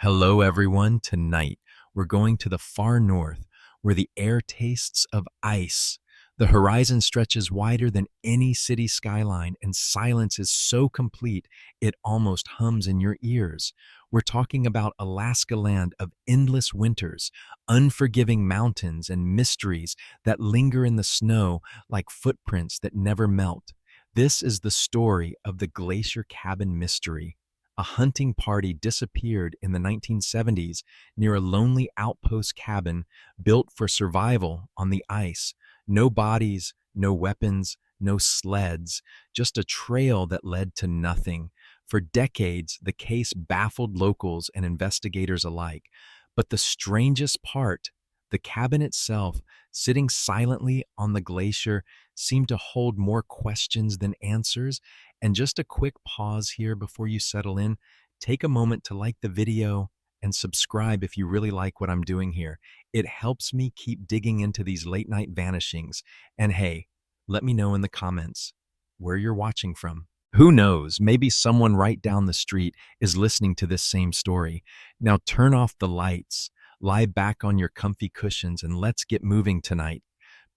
Hello, everyone. Tonight, we're going to the far north where the air tastes of ice. The horizon stretches wider than any city skyline, and silence is so complete it almost hums in your ears. We're talking about Alaska land of endless winters, unforgiving mountains, and mysteries that linger in the snow like footprints that never melt. This is the story of the Glacier Cabin Mystery. A hunting party disappeared in the 1970s near a lonely outpost cabin built for survival on the ice. No bodies, no weapons, no sleds, just a trail that led to nothing. For decades, the case baffled locals and investigators alike. But the strangest part, the cabin itself, sitting silently on the glacier, seemed to hold more questions than answers. And just a quick pause here before you settle in. Take a moment to like the video and subscribe if you really like what I'm doing here. It helps me keep digging into these late night vanishings. And hey, let me know in the comments where you're watching from. Who knows? Maybe someone right down the street is listening to this same story. Now turn off the lights, lie back on your comfy cushions, and let's get moving tonight.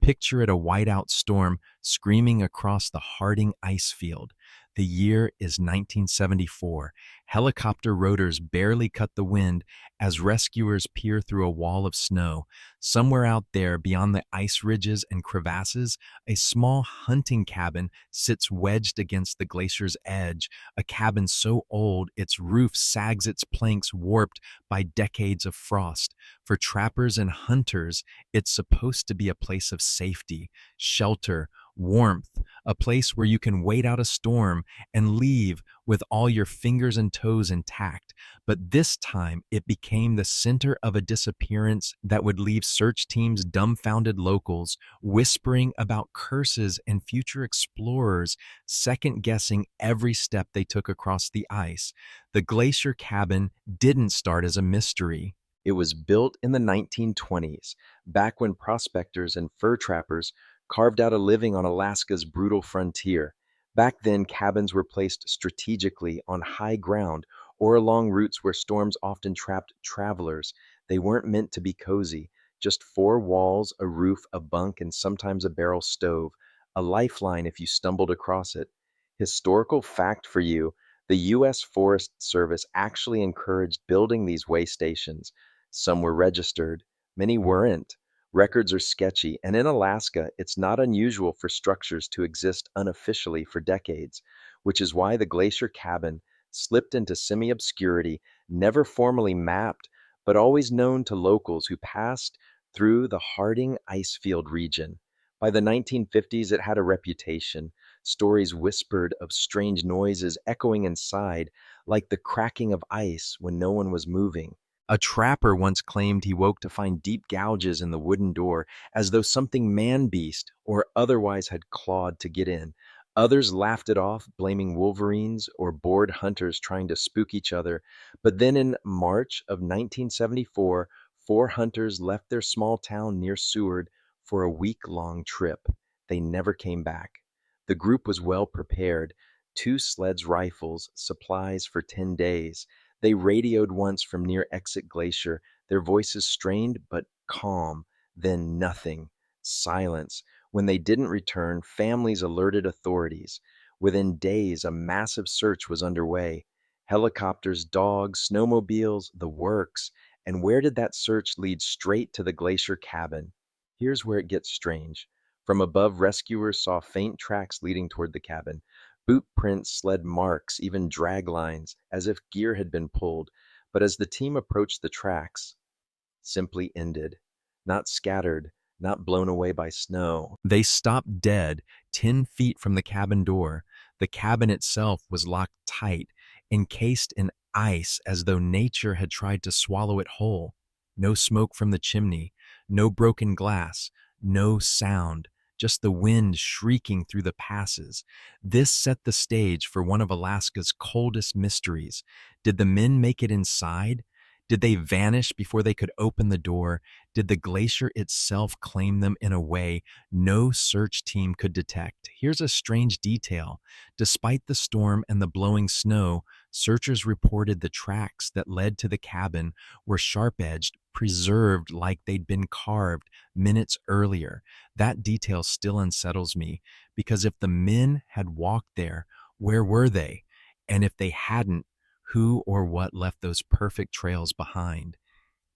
Picture it a whiteout storm screaming across the Harding Icefield. The year is 1974. Helicopter rotors barely cut the wind as rescuers peer through a wall of snow. Somewhere out there, beyond the ice ridges and crevasses, a small hunting cabin sits wedged against the glacier's edge, a cabin so old its roof sags, its planks warped by decades of frost. For trappers and hunters, it's supposed to be a place of safety, shelter, warmth, a place where you can wait out a storm and leave with all your fingers and toes intact. But this time, it became the center of a disappearance that would leave search teams dumbfounded, locals whispering about curses, and future explorers second guessing every step they took across the ice. The Glacier Cabin didn't start as a mystery. It was built in the 1920s, back when prospectors and fur trappers carved out a living on Alaska's brutal frontier. Back then, cabins were placed strategically on high ground or along routes where storms often trapped travelers. They weren't meant to be cozy, just four walls, a roof, a bunk, and sometimes a barrel stove, a lifeline if you stumbled across it. Historical fact for you: the U.S. Forest Service actually encouraged building these way stations. Some were registered, many weren't. Records are sketchy, and in Alaska, it's not unusual for structures to exist unofficially for decades, which is why the Glacier Cabin slipped into semi obscurity, never formally mapped, but always known to locals who passed through the Harding Icefield region. By the 1950s, it had a reputation. Stories whispered of strange noises echoing inside, like the cracking of ice when no one was moving. A trapper once claimed he woke to find deep gouges in the wooden door, as though something man-beast or otherwise had clawed to get in. Others laughed it off, blaming wolverines or bored hunters trying to spook each other. But then in March of 1974, four hunters left their small town near Seward for a week-long trip. They never came back. The group was well prepared: two sleds, rifles, supplies for 10 days. They radioed once from near Exit Glacier, their voices strained but calm. Then nothing. Silence. When they didn't return, families alerted authorities. Within days, a massive search was underway. Helicopters, dogs, snowmobiles, the works. And where did that search lead? Straight to the Glacier Cabin. Here's where it gets strange. From above, rescuers saw faint tracks leading toward the cabin. Boot prints, sled marks, even drag lines, as if gear had been pulled. But as the team approached the tracks, simply ended. Not scattered, not blown away by snow. They stopped dead, 10 feet from the cabin door. The cabin itself was locked tight, encased in ice as though nature had tried to swallow it whole. No smoke from the chimney, no broken glass, no sound, just the wind shrieking through the passes. This set the stage for one of Alaska's coldest mysteries. Did the men make it inside? Did they vanish before they could open the door? Did the glacier itself claim them in a way no search team could detect? Here's a strange detail. Despite the storm and the blowing snow, Searchers reported the tracks that led to the cabin were sharp-edged, preserved like they'd been carved minutes earlier. That detail still unsettles me because if the men had walked there, where were they? And if they hadn't, who or what left those perfect trails behind?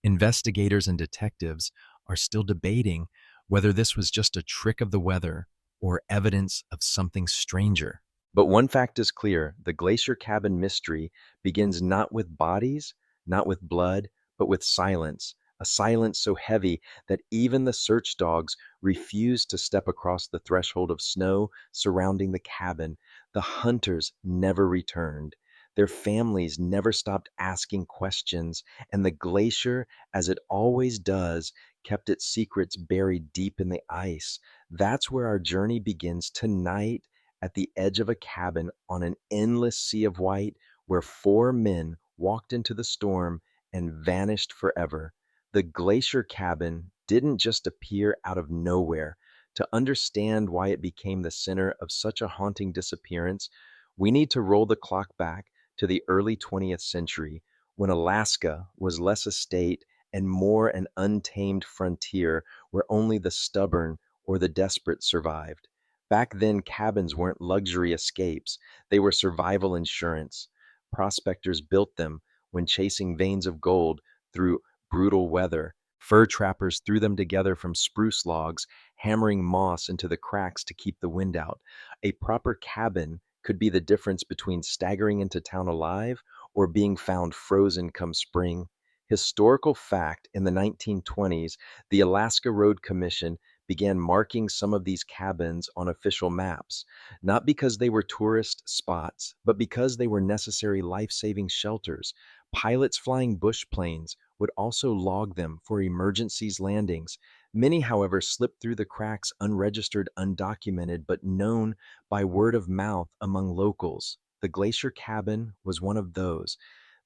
Investigators and detectives are still debating whether this was just a trick of the weather or evidence of something stranger. But one fact is clear: the Glacier Cabin mystery begins not with bodies, not with blood, but with silence. A silence so heavy that even the search dogs refused to step across the threshold of snow surrounding the cabin. The hunters never returned. Their families never stopped asking questions, and the glacier, as it always does, kept its secrets buried deep in the ice. That's where our journey begins tonight, at the edge of a cabin on an endless sea of white, where four men walked into the storm and vanished forever. The Glacier Cabin didn't just appear out of nowhere. To understand why it became the center of such a haunting disappearance, we need to roll the clock back to the early 20th century, when Alaska was less a state and more an untamed frontier where only the stubborn or the desperate survived. Back then, cabins weren't luxury escapes, they were survival insurance. Prospectors built them when chasing veins of gold through brutal weather. Fur trappers threw them together from spruce logs, hammering moss into the cracks to keep the wind out. A proper cabin could be the difference between staggering into town alive or being found frozen come spring. Historical fact: in the 1920s, the Alaska Road Commission began marking some of these cabins on official maps, not because they were tourist spots, but because they were necessary life-saving shelters. Pilots flying bush planes would also log them for emergencies landings. Many, however, slipped through the cracks unregistered, undocumented, but known by word of mouth among locals. The Glacier Cabin was one of those.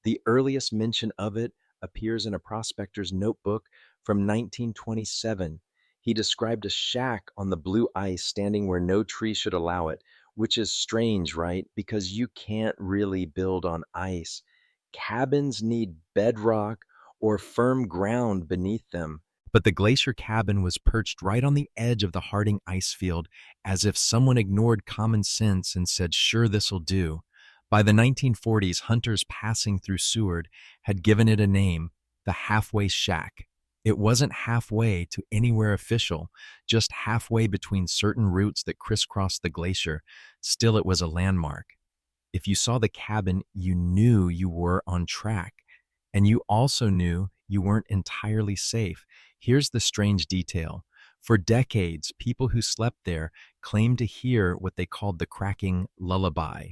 The earliest mention of it appears in a prospector's notebook from 1927. He described a shack on the blue ice standing where no tree should allow it, which is strange, right? Because you can't really build on ice. Cabins need bedrock or firm ground beneath them. But the Glacier Cabin was perched right on the edge of the Harding Icefield, as if someone ignored common sense and said, sure, this'll do. By the 1940s, hunters passing through Seward had given it a name: the Halfway Shack. It wasn't halfway to anywhere official, just halfway between certain routes that crisscrossed the glacier. Still, it was a landmark. If you saw the cabin, you knew you were on track, and you also knew you weren't entirely safe. Here's the strange detail. For decades, people who slept there claimed to hear what they called the cracking lullaby.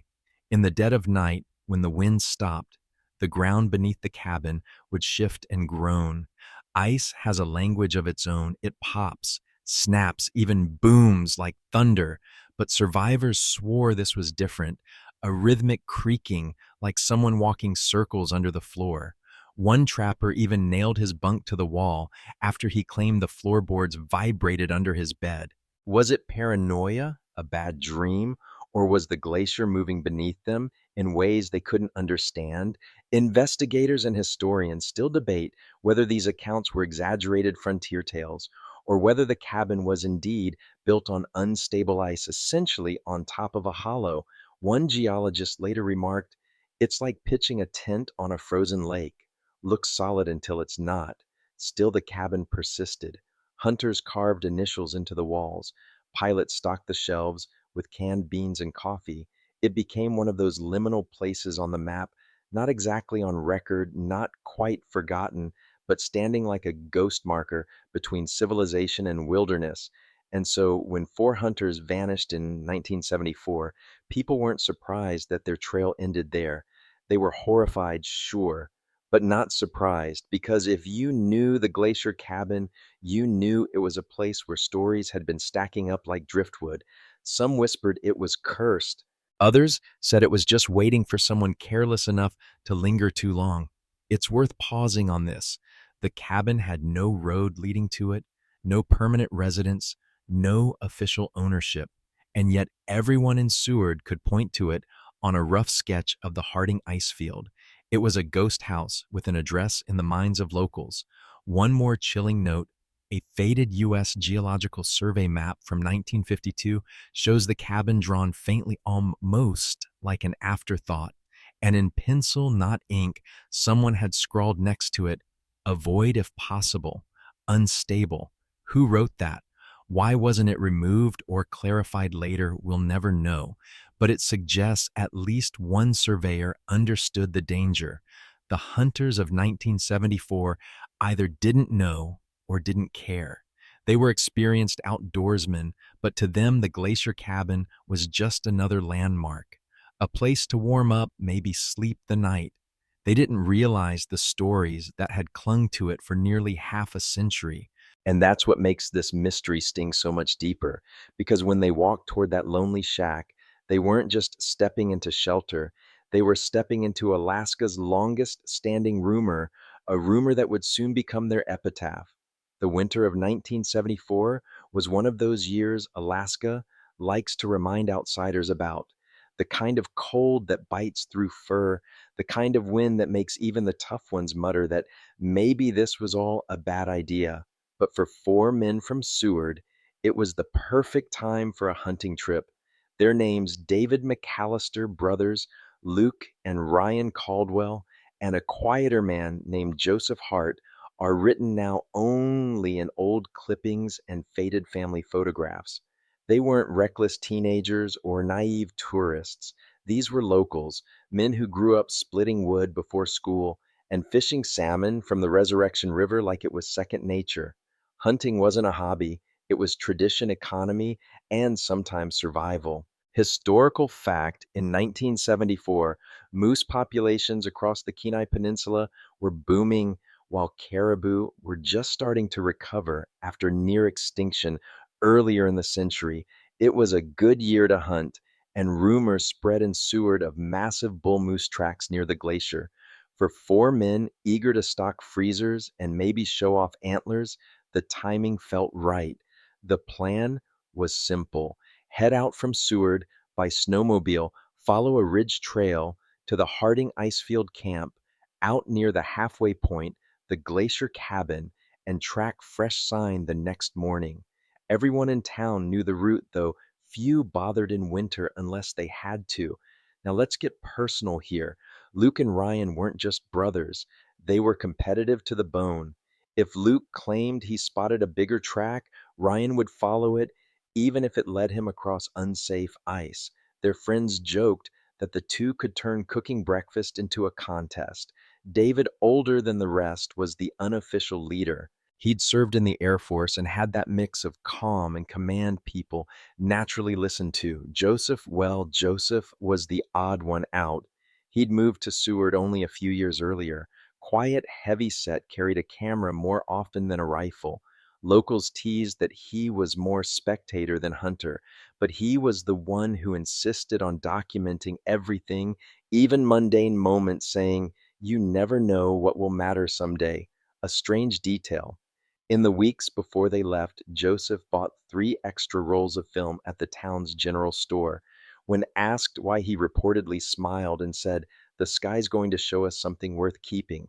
In the dead of night, when the wind stopped, the ground beneath the cabin would shift and groan. Ice has a language of its own. It pops, snaps, even booms like thunder. But survivors swore this was different: a rhythmic creaking, like someone walking circles under the floor. One trapper even nailed his bunk to the wall after he claimed the floorboards vibrated under his bed. Was it paranoia, a bad dream, or was the glacier moving beneath them in ways they couldn't understand? Investigators and historians still debate whether these accounts were exaggerated frontier tales, or whether the cabin was indeed built on unstable ice, essentially on top of a hollow. One geologist later remarked, "It's like pitching a tent on a frozen lake. Looks solid until it's not." Still, the cabin persisted. Hunters carved initials into the walls. Pilots stocked the shelves with canned beans and coffee. It became one of those liminal places on the map, not exactly on record, not quite forgotten, but standing like a ghost marker between civilization and wilderness. And so when four hunters vanished in 1974, people weren't surprised that their trail ended there. They were horrified, sure, but not surprised, because if you knew the Glacier Cabin, you knew it was a place where stories had been stacking up like driftwood. Some whispered it was cursed. Others said it was just waiting for someone careless enough to linger too long. It's worth pausing on this. The cabin had no road leading to it, no permanent residence, no official ownership, and yet everyone in Seward could point to it on a rough sketch of the Harding Icefield. It was a ghost house with an address in the minds of locals. One more chilling note: a faded U.S. Geological Survey map from 1952 shows the cabin drawn faintly, almost like an afterthought. And in pencil, not ink, someone had scrawled next to it, "Avoid if possible, unstable." Who wrote that? Why wasn't it removed or clarified later? We'll never know. But it suggests at least one surveyor understood the danger. The hunters of 1974 either didn't know or didn't care. They were experienced outdoorsmen, but to them the Glacier Cabin was just another landmark, a place to warm up, maybe sleep the night. They didn't realize the stories that had clung to it for nearly half a century. And that's what makes this mystery sting so much deeper, because when they walked toward that lonely shack, they weren't just stepping into shelter, they were stepping into Alaska's longest standing rumor, a rumor that would soon become their epitaph. The winter of 1974 was one of those years Alaska likes to remind outsiders about. The kind of cold that bites through fur, the kind of wind that makes even the tough ones mutter that maybe this was all a bad idea. But for four men from Seward, it was the perfect time for a hunting trip. Their names, David McAllister brothers, Luke and Ryan Caldwell, and a quieter man named Joseph Hart, are written now only in old clippings and faded family photographs. They weren't reckless teenagers or naive tourists. These were locals, men who grew up splitting wood before school and fishing salmon from the Resurrection River like it was second nature. Hunting wasn't a hobby, it was tradition, economy, and sometimes survival. Historical fact: in 1974, moose populations across the Kenai Peninsula were booming while caribou were just starting to recover after near extinction earlier in the century. It was a good year to hunt, and rumors spread in Seward of massive bull moose tracks near the glacier. For four men eager to stock freezers and maybe show off antlers, the timing felt right. The plan was simple: head out from Seward by snowmobile, follow a ridge trail to the Harding Icefield camp, out near the halfway point, the Glacier Cabin, and track fresh sign the next morning. Everyone in town knew the route, though few bothered in winter unless they had to. Now let's get personal here. Luke and Ryan weren't just brothers, they were competitive to the bone. If Luke claimed he spotted a bigger track, Ryan would follow it, even if it led him across unsafe ice. Their friends joked that the two could turn cooking breakfast into a contest. David, older than the rest, was the unofficial leader. He'd served in the Air Force and had that mix of calm and command people naturally listened to. Joseph, well, Joseph was the odd one out. He'd moved to Seward only a few years earlier. Quiet, heavy-set, carried a camera more often than a rifle. Locals teased that he was more spectator than hunter, but he was the one who insisted on documenting everything, even mundane moments, saying, "You never know what will matter someday." A strange detail. In the weeks before they left, Joseph bought 3 extra rolls of film at the town's general store. When asked why, he reportedly smiled and said, "The sky's going to show us something worth keeping."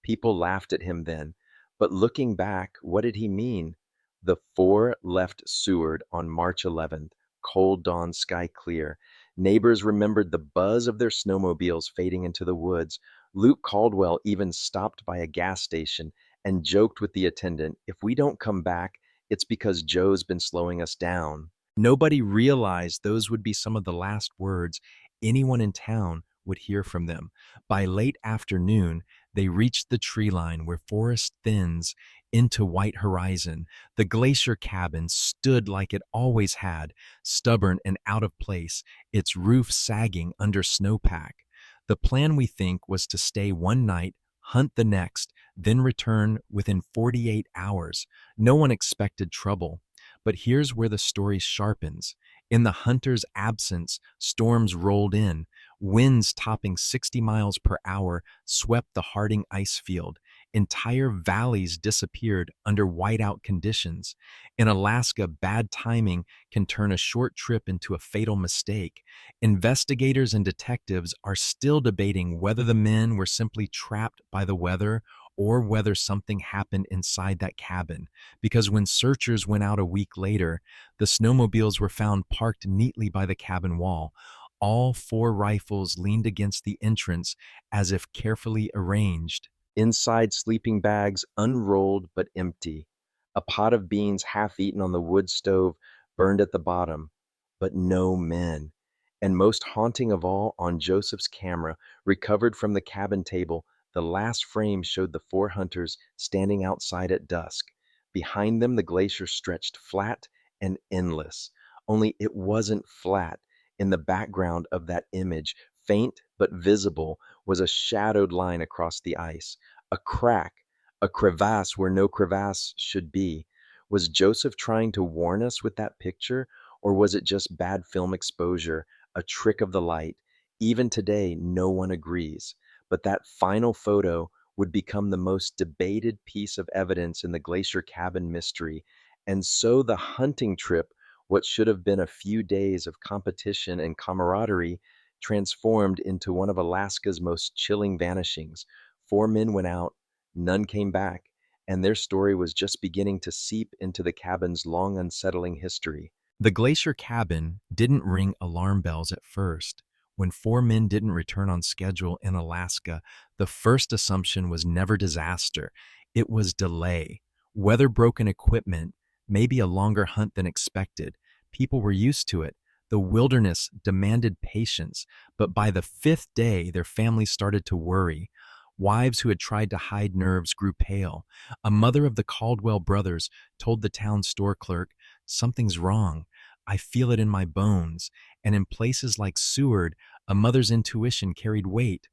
People laughed at him then, but looking back, what did he mean? The four left Seward on March 11th, cold dawn, sky clear. Neighbors remembered the buzz of their snowmobiles fading into the woods. Luke Caldwell even stopped by a gas station and joked with the attendant, "If we don't come back, it's because Joe's been slowing us down." Nobody realized those would be some of the last words anyone in town would hear from them. By late afternoon, they reached the tree line where forest thins into white horizon. The Glacier Cabin stood like it always had, stubborn and out of place, its roof sagging under snowpack. The plan, we think, was to stay one night, hunt the next, then return within 48 hours. No one expected trouble. But here's where the story sharpens. In the hunter's absence, storms rolled in. Winds topping 60 miles per hour swept the Harding Icefield. Entire valleys disappeared under whiteout conditions. In Alaska, bad timing can turn a short trip into a fatal mistake. Investigators and detectives are still debating whether the men were simply trapped by the weather or whether something happened inside that cabin. Because when searchers went out a week later, the snowmobiles were found parked neatly by the cabin wall. All four rifles leaned against the entrance as if carefully arranged. Inside, sleeping bags unrolled but empty. A pot of beans half eaten on the wood stove burned at the bottom, but no men. And most haunting of all, on Joseph's camera, recovered from the cabin table, the last frame showed the four hunters standing outside at dusk. Behind them, the glacier stretched flat and endless. Only it wasn't flat. In the background of that image, faint but visible, was a shadowed line across the ice, a crack, a crevasse where no crevasse should be. Was Joseph trying to warn us with that picture, or was it just bad film exposure, a trick of the light? Even today, no one agrees. But that final photo would become the most debated piece of evidence in the Glacier Cabin mystery. And so the hunting trip, what should have been a few days of competition and camaraderie, transformed into one of Alaska's most chilling vanishings. Four men went out, none came back, and their story was just beginning to seep into the cabin's long unsettling history. The Glacier Cabin didn't ring alarm bells at first. When four men didn't return on schedule in Alaska, the first assumption was never disaster. It was delay. Weather-broken equipment, maybe a longer hunt than expected. People were used to it. The wilderness demanded patience, but by the fifth day, their families started to worry. Wives who had tried to hide nerves grew pale. A mother of the Caldwell brothers told the town store clerk, "Something's wrong. I feel it in my bones." And in places like Seward, a mother's intuition carried weight.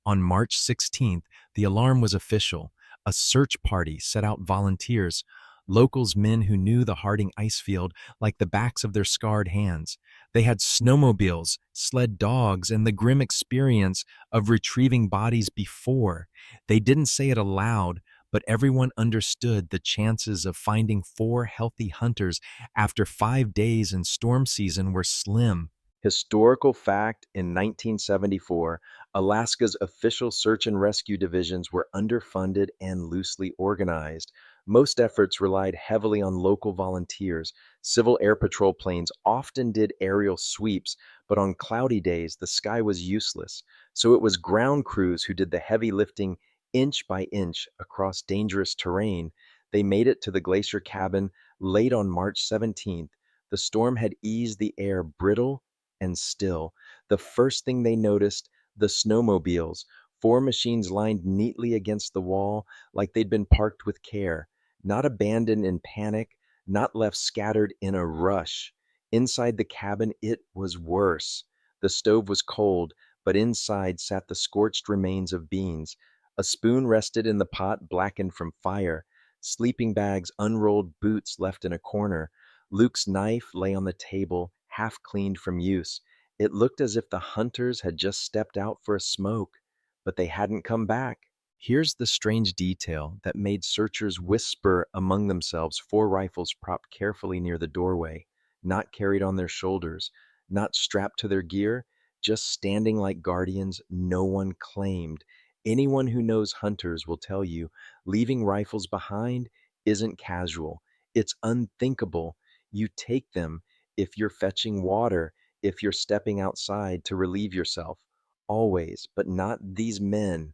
On March 16th, the alarm was official. A search party set out volunteers, locals, men who knew the Harding Icefield like the backs of their scarred hands. They had snowmobiles, sled dogs, and the grim experience of retrieving bodies before. They didn't say it aloud, but everyone understood the chances of finding four healthy hunters after 5 days in storm season were slim. Historical fact: in 1974, Alaska's official search and rescue divisions were underfunded and loosely organized. Most efforts relied heavily on local volunteers. Civil Air Patrol planes often did aerial sweeps, but on cloudy days, the sky was useless. So it was ground crews who did the heavy lifting inch by inch across dangerous terrain. They made it to the Glacier Cabin late on March 17th. The storm had eased, the air brittle and still. The first thing they noticed, the snowmobiles, four machines lined neatly against the wall like they'd been parked with care, not abandoned in panic, not left scattered in a rush. Inside the cabin, it was worse. The stove was cold, but inside sat the scorched remains of beans. A spoon rested in the pot, blackened from fire. Sleeping bags, unrolled, boots left in a corner. Luke's knife lay on the table, half cleaned from use. It looked as if the hunters had just stepped out for a smoke, but they hadn't come back. Here's the strange detail that made searchers whisper among themselves: four rifles propped carefully near the doorway, not carried on their shoulders, not strapped to their gear, just standing like guardians. No one claimed. Anyone who knows hunters will tell you leaving rifles behind isn't casual, it's unthinkable. You take them if you're fetching water, if you're stepping outside to relieve yourself. Always, but not these men.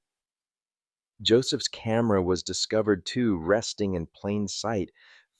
Joseph's camera was discovered too, resting in plain sight.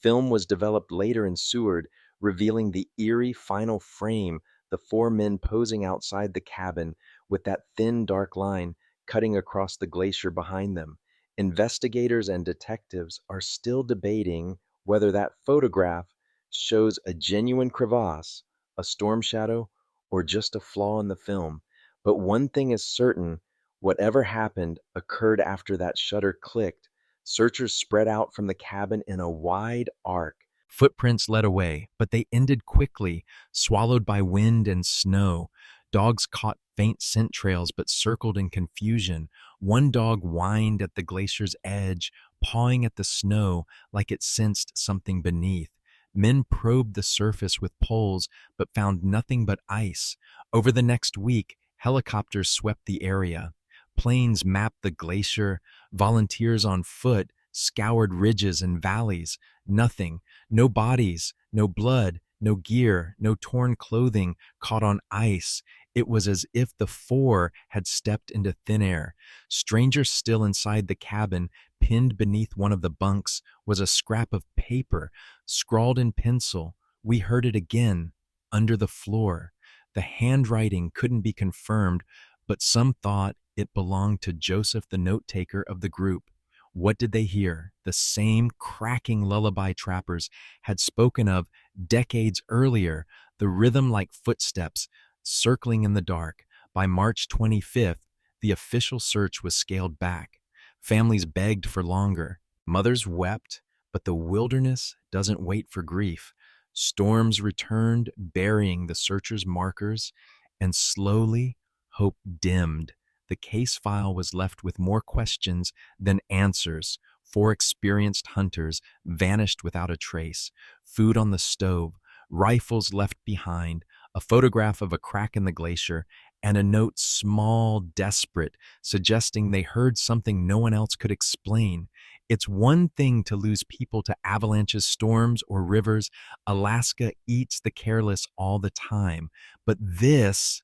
Film was developed later in Seward, revealing the eerie final frame, the four men posing outside the cabin with that thin dark line cutting across the glacier behind them. Investigators and detectives are still debating whether that photograph shows a genuine crevasse, a storm shadow, or just a flaw in the film. But one thing is certain: whatever happened occurred after that shutter clicked. Searchers spread out from the cabin in a wide arc. Footprints led away, but they ended quickly, swallowed by wind and snow. Dogs caught faint scent trails but circled in confusion. One dog whined at the glacier's edge, pawing at the snow like it sensed something beneath. Men probed the surface with poles but found nothing but ice. Over the next week, helicopters swept the area. Planes mapped the glacier. Volunteers on foot scoured ridges and valleys. Nothing. No bodies, no blood, no gear, no torn clothing caught on ice. It was as if the four had stepped into thin air. Stranger still, inside the cabin, pinned beneath one of the bunks, was a scrap of paper, scrawled in pencil. We heard it again, under the floor. The handwriting couldn't be confirmed, but some thought it belonged to Joseph, the note taker of the group. What did they hear? The same cracking lullaby trappers had spoken of decades earlier, the rhythm like footsteps circling in the dark. By March 25th, the official search was scaled back. Families begged for longer. Mothers wept, but the wilderness doesn't wait for grief. Storms returned, burying the searchers' markers, and slowly, hope dimmed. The case file was left with more questions than answers. Four experienced hunters vanished without a trace. Food on the stove, rifles left behind, a photograph of a crack in the glacier, and a note, small, desperate, suggesting they heard something no one else could explain. It's one thing to lose people to avalanches, storms, or rivers. Alaska eats the careless all the time. But this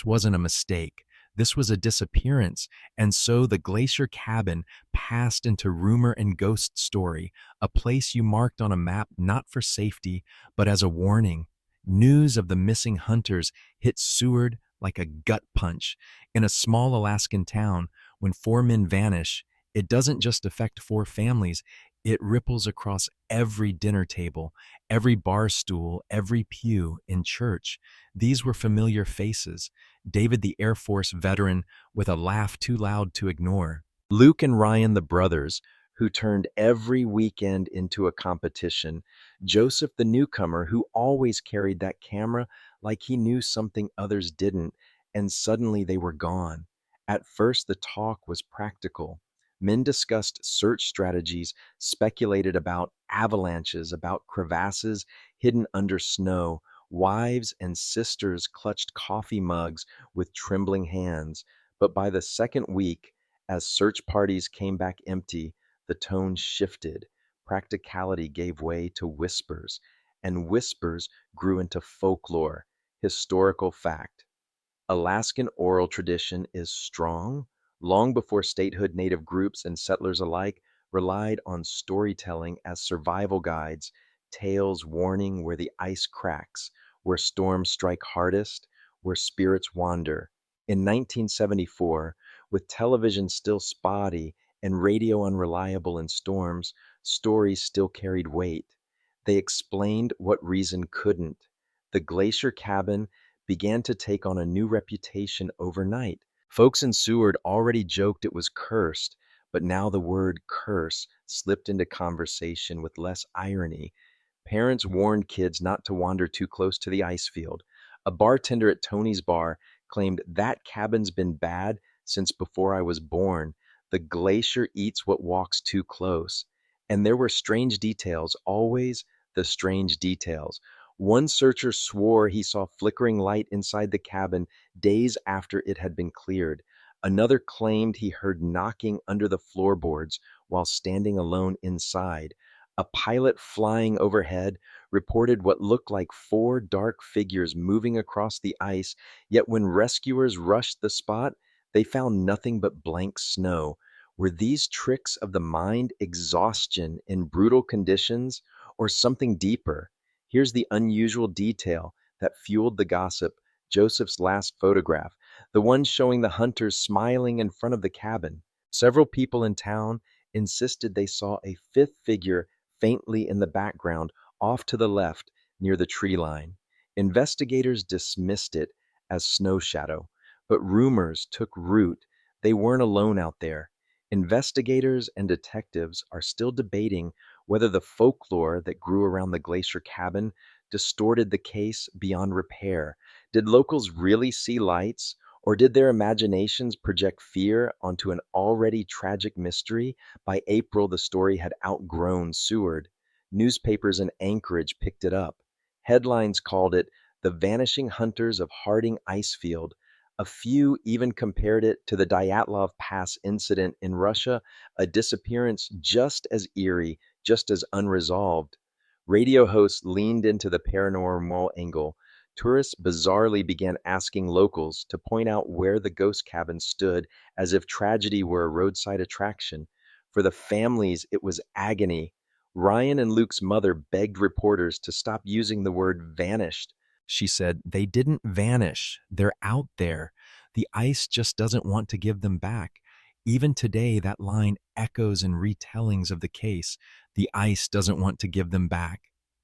wasn't a mistake. This was a disappearance, and so the Glacier Cabin passed into rumor and ghost story, a place you marked on a map not for safety, but as a warning. News of the missing hunters hit Seward like a gut punch. In a small Alaskan town, when four men vanish, it doesn't just affect four families, it ripples across every dinner table, every bar stool, every pew in church. These were familiar faces. David, the Air Force veteran, with a laugh too loud to ignore. Luke and Ryan, the brothers, who turned every weekend into a competition. Joseph, the newcomer, who always carried that camera like he knew something others didn't, and suddenly they were gone. At first, the talk was practical. Men discussed search strategies, speculated about avalanches, about crevasses hidden under snow. Wives and sisters clutched coffee mugs with trembling hands. But by the second week, as search parties came back empty, the tone shifted. Practicality gave way to whispers, and whispers grew into folklore, historical fact. Alaskan oral tradition is strong. Long before statehood, native groups and settlers alike relied on storytelling as survival guides, tales warning where the ice cracks, where storms strike hardest, where spirits wander. In 1974, with television still spotty and radio unreliable in storms, stories still carried weight. They explained what reason couldn't. The Glacier Cabin began to take on a new reputation overnight. Folks in Seward already joked it was cursed, but now the word curse slipped into conversation with less irony. Parents warned kids not to wander too close to the ice field. A bartender at Tony's bar claimed that cabin's been bad since before I was born. The glacier eats what walks too close. And there were strange details, always the strange details. One searcher swore he saw flickering light inside the cabin days after it had been cleared. Another claimed he heard knocking under the floorboards while standing alone inside. A pilot flying overhead reported what looked like four dark figures moving across the ice, yet when rescuers rushed the spot, they found nothing but blank snow. Were these tricks of the mind, exhaustion in brutal conditions, or something deeper? Here's the unusual detail that fueled the gossip: Joseph's last photograph, the one showing the hunters smiling in front of the cabin. Several people in town insisted they saw a fifth figure faintly in the background off to the left near the tree line. Investigators dismissed it as snow shadow, but rumors took root. They weren't alone out there. Investigators and detectives are still debating whether the folklore that grew around the Glacier Cabin distorted the case beyond repair. Did locals really see lights, or did their imaginations project fear onto an already tragic mystery? By April, the story had outgrown Seward. Newspapers in Anchorage picked it up. Headlines called it The Vanishing Hunters of Harding Icefield. A few even compared it to the Dyatlov Pass incident in Russia, a disappearance just as eerie, just as unresolved. Radio hosts leaned into the paranormal angle. Tourists bizarrely began asking locals to point out where the ghost cabin stood as if tragedy were a roadside attraction. For the families, it was agony. Ryan and Luke's mother begged reporters to stop using the word vanished. She said, "They didn't vanish. They're out there. The ice just doesn't want to give them back." Even today, that line echoes in retellings of the case. The ice doesn't want to give them back.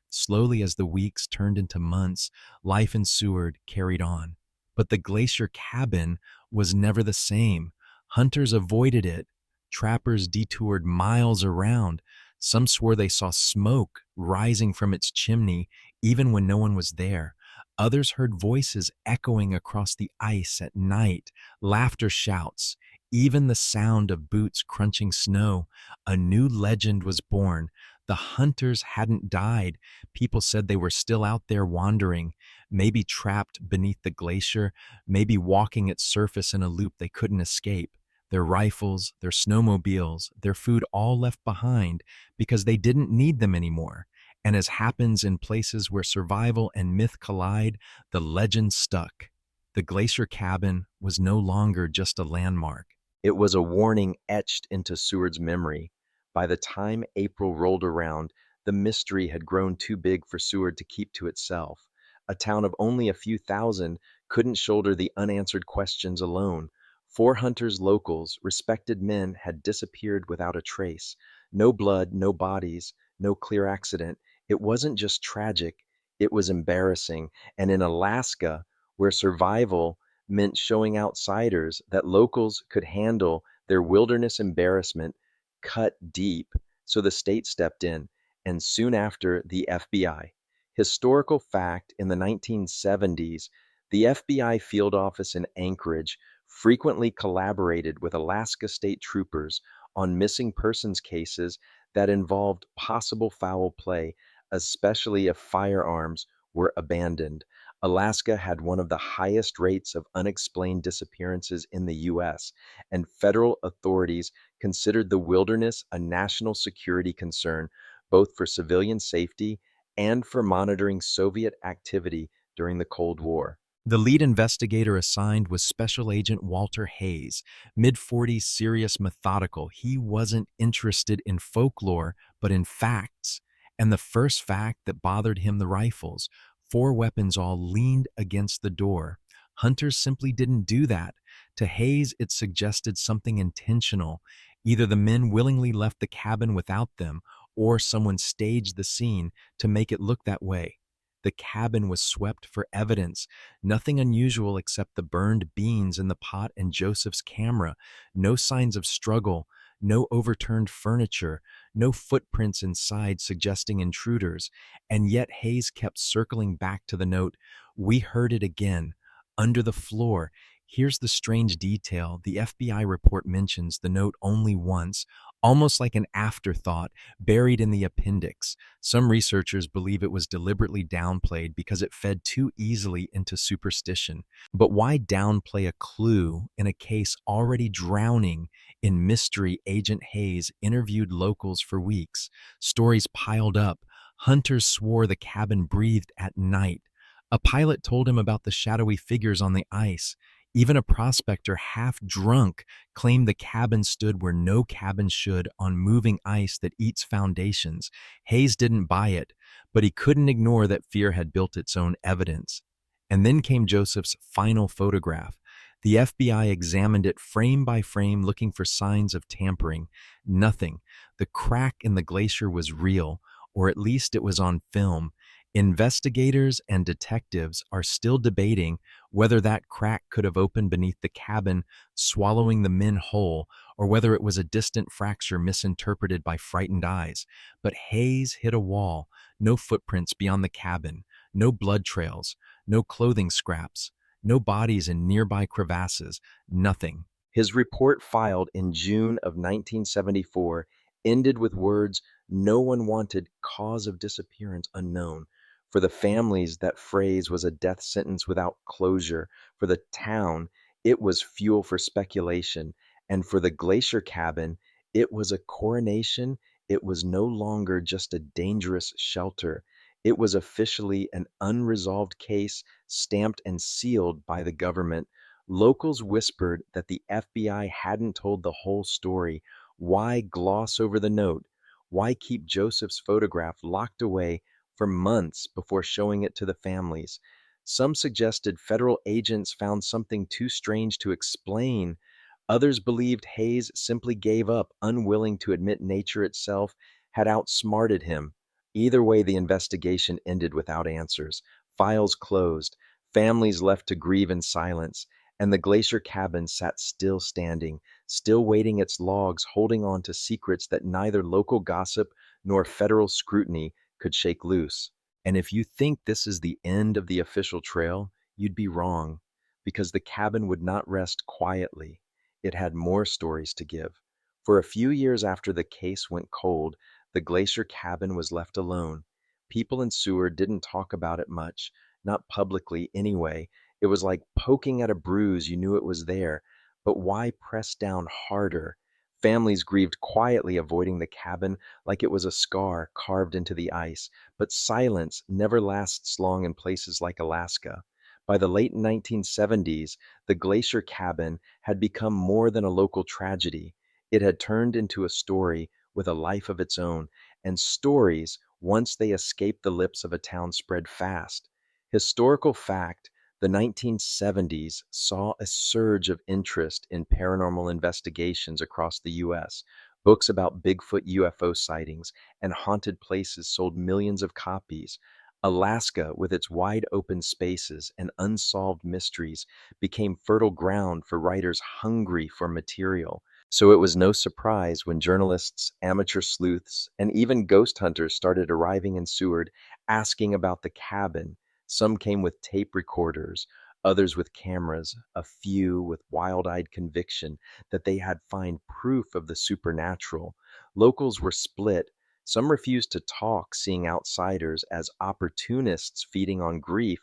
Slowly, as the weeks turned into months, life in Seward carried on. But the Glacier Cabin was never the same. Hunters avoided it. Trappers detoured miles around. Some swore they saw smoke rising from its chimney, even when no one was there. Others heard voices echoing across the ice at night, laughter shouts, even the sound of boots crunching snow. A new legend was born. The hunters hadn't died. People said they were still out there wandering, maybe trapped beneath the glacier, maybe walking its surface in a loop they couldn't escape. Their rifles, their snowmobiles, their food all left behind because they didn't need them anymore. And as happens in places where survival and myth collide, the legend stuck. The Glacier Cabin was no longer just a landmark. It was a warning etched into Seward's memory. By the time April rolled around, the mystery had grown too big for Seward to keep to itself. A town of only a few thousand couldn't shoulder the unanswered questions alone. 4 hunters locals, respected men, had disappeared without a trace. No blood, no bodies, no clear accident. It wasn't just tragic, it was embarrassing. And in Alaska, where survival meant showing outsiders that locals could handle their wilderness embarrassment, cut deep. So the state stepped in, and soon after, the FBI. Historical fact: in the 1970s, the FBI field office in Anchorage frequently collaborated with Alaska state troopers on missing persons cases that involved possible foul play, especially if firearms were abandoned. Alaska had one of the highest rates of unexplained disappearances in the US, and federal authorities considered the wilderness a national security concern, both for civilian safety and for monitoring Soviet activity during the Cold War. The lead investigator assigned was Special Agent Walter Hayes, mid-40s, serious, methodical. He wasn't interested in folklore, but in facts. And the first fact that bothered him: the rifles. 4 weapons all leaned against the door. Hunters simply didn't do that. To Hayes, it suggested something intentional. Either the men willingly left the cabin without them, or someone staged the scene to make it look that way. The cabin was swept for evidence. Nothing unusual except the burned beans in the pot and Joseph's camera. No signs of struggle, no overturned furniture, no footprints inside suggesting intruders. And yet Hayes kept circling back to the note. "We heard it again, under the floor." Here's the strange detail. The FBI report mentions the note only once, almost like an afterthought, buried in the appendix. Some researchers believe it was deliberately downplayed because it fed too easily into superstition. But why downplay a clue in a case already drowning in mystery? Agent Hayes interviewed locals for weeks. Stories piled up. Hunters swore the cabin breathed at night. A pilot told him about the shadowy figures on the ice. Even a prospector, half drunk, claimed the cabin stood where no cabin should, on moving ice that eats foundations. Hayes didn't buy it, but he couldn't ignore that fear had built its own evidence. And then came Joseph's final photograph. The FBI examined it frame by frame, looking for signs of tampering. Nothing. The crack in the glacier was real, or at least it was on film. Investigators and detectives are still debating whether that crack could have opened beneath the cabin, swallowing the men whole, or whether it was a distant fracture misinterpreted by frightened eyes. But Hayes hit a wall. No footprints beyond the cabin. No blood trails, no clothing scraps, no bodies in nearby crevasses, nothing. His report, filed in June of 1974, ended with words, "No one wanted, cause of disappearance unknown." For the families, that phrase was a death sentence without closure. For the town, it was fuel for speculation. And for the Glacier Cabin, it was a coronation. It was no longer just a dangerous shelter. It was officially an unresolved case, stamped and sealed by the government. Locals whispered that the FBI hadn't told the whole story. Why gloss over the note? Why keep Joseph's photograph locked away for months before showing it to the families? Some suggested federal agents found something too strange to explain. Others believed Hayes simply gave up, unwilling to admit nature itself had outsmarted him. Either way, the investigation ended without answers. Files closed, families left to grieve in silence, and the Glacier Cabin sat still standing, still waiting its logs, holding on to secrets that neither local gossip nor federal scrutiny could shake loose. And if you think this is the end of the official trail, you'd be wrong, because the cabin would not rest quietly. It had more stories to give. For a few years after the case went cold, the Glacier Cabin was left alone. People in Seward didn't talk about it much, not publicly anyway. It was like poking at a bruise. You knew it was there, but why press down harder? Families grieved quietly, avoiding the cabin like it was a scar carved into the ice. But silence never lasts long in places like Alaska. By the late 1970s, the Glacier Cabin had become more than a local tragedy. It had turned into a story with a life of its own, and stories, once they escaped the lips of a town, spread fast. Historical fact: the 1970s saw a surge of interest in paranormal investigations across the US. Books about Bigfoot, UFO sightings, and haunted places sold millions of copies. Alaska, with its wide open spaces and unsolved mysteries, became fertile ground for writers hungry for material. So it was no surprise when journalists, amateur sleuths, and even ghost hunters started arriving in Seward, asking about the cabin. Some came with tape recorders, others with cameras, a few with wild-eyed conviction that they had found proof of the supernatural. Locals were split. Some refused to talk, seeing outsiders as opportunists feeding on grief.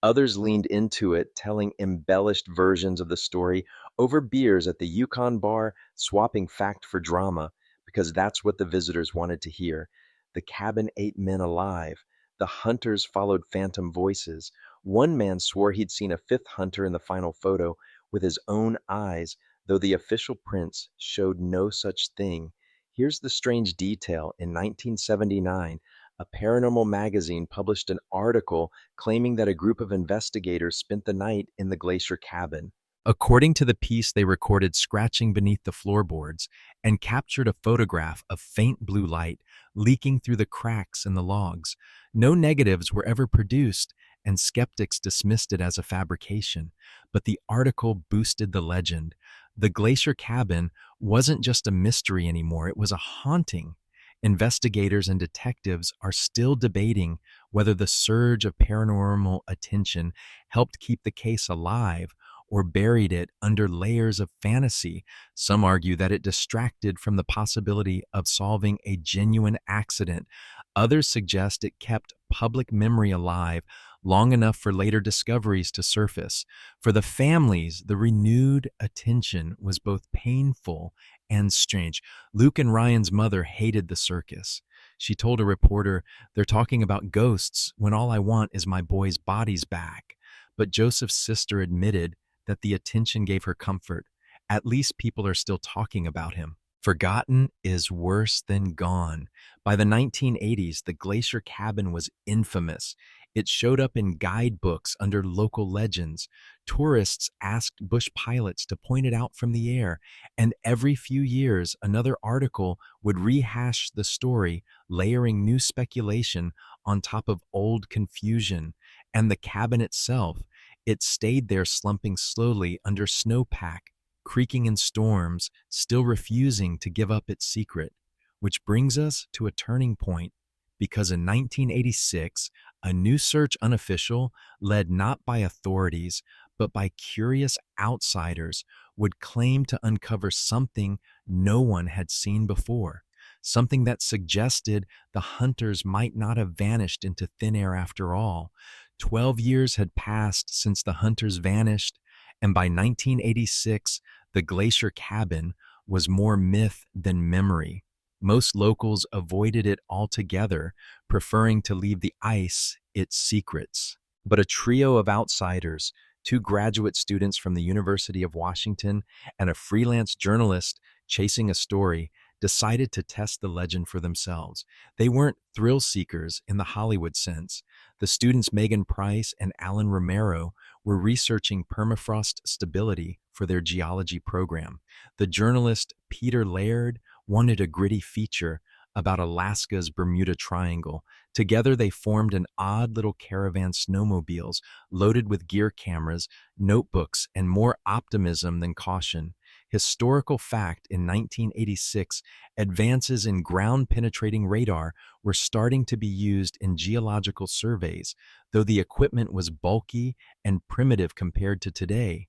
Others leaned into it, telling embellished versions of the story over beers at the Yukon bar, swapping fact for drama, because that's what the visitors wanted to hear. The cabin ate men alive. The hunters followed phantom voices. One man swore he'd seen a fifth hunter in the final photo with his own eyes, though the official prints showed no such thing. Here's the strange detail. In 1979, a paranormal magazine published an article claiming that a group of investigators spent the night in the Glacier Cabin. According to the piece, they recorded scratching beneath the floorboards and captured a photograph of faint blue light leaking through the cracks in the logs. No negatives were ever produced, and skeptics dismissed it as a fabrication. But the article boosted the legend. The Glacier Cabin wasn't just a mystery anymore, it was a haunting. Investigators and detectives are still debating whether the surge of paranormal attention helped keep the case alive or buried it under layers of fantasy. Some argue that it distracted from the possibility of solving a genuine accident. Others suggest it kept public memory alive long enough for later discoveries to surface. For the families, the renewed attention was both painful and strange. Luke and Ryan's mother hated the circus. She told a reporter, "They're talking about ghosts when all I want is my boy's bodies back." But Joseph's sister admitted that the attention gave her comfort. At least people are still talking about him. Forgotten is worse than gone. By the 1980s, the Glacier Cabin was infamous. It showed up in guidebooks under local legends. Tourists asked bush pilots to point it out from the air, and every few years, another article would rehash the story, layering new speculation on top of old confusion. And the cabin itself, it stayed there, slumping slowly under snowpack, creaking in storms, still refusing to give up its secret. Which brings us to a turning point, because in 1986, A new search, unofficial, led not by authorities, but by curious outsiders, would claim to uncover something no one had seen before, something that suggested the hunters might not have vanished into thin air after all. 12 years had passed since the hunters vanished, and by 1986, the Glacier Cabin was more myth than memory. Most locals avoided it altogether, preferring to leave the ice its secrets. But a trio of outsiders, two graduate students from the University of Washington and a freelance journalist chasing a story, decided to test the legend for themselves. They weren't thrill seekers in the Hollywood sense. The students Megan Price and Alan Romero were researching permafrost stability for their geology program. The journalist Peter Laird wanted a gritty feature about Alaska's Bermuda Triangle. Together, they formed an odd little caravan snowmobiles loaded with gear cameras, notebooks, and more optimism than caution. Historical fact, in 1986, advances in ground-penetrating radar were starting to be used in geological surveys, though the equipment was bulky and primitive compared to today.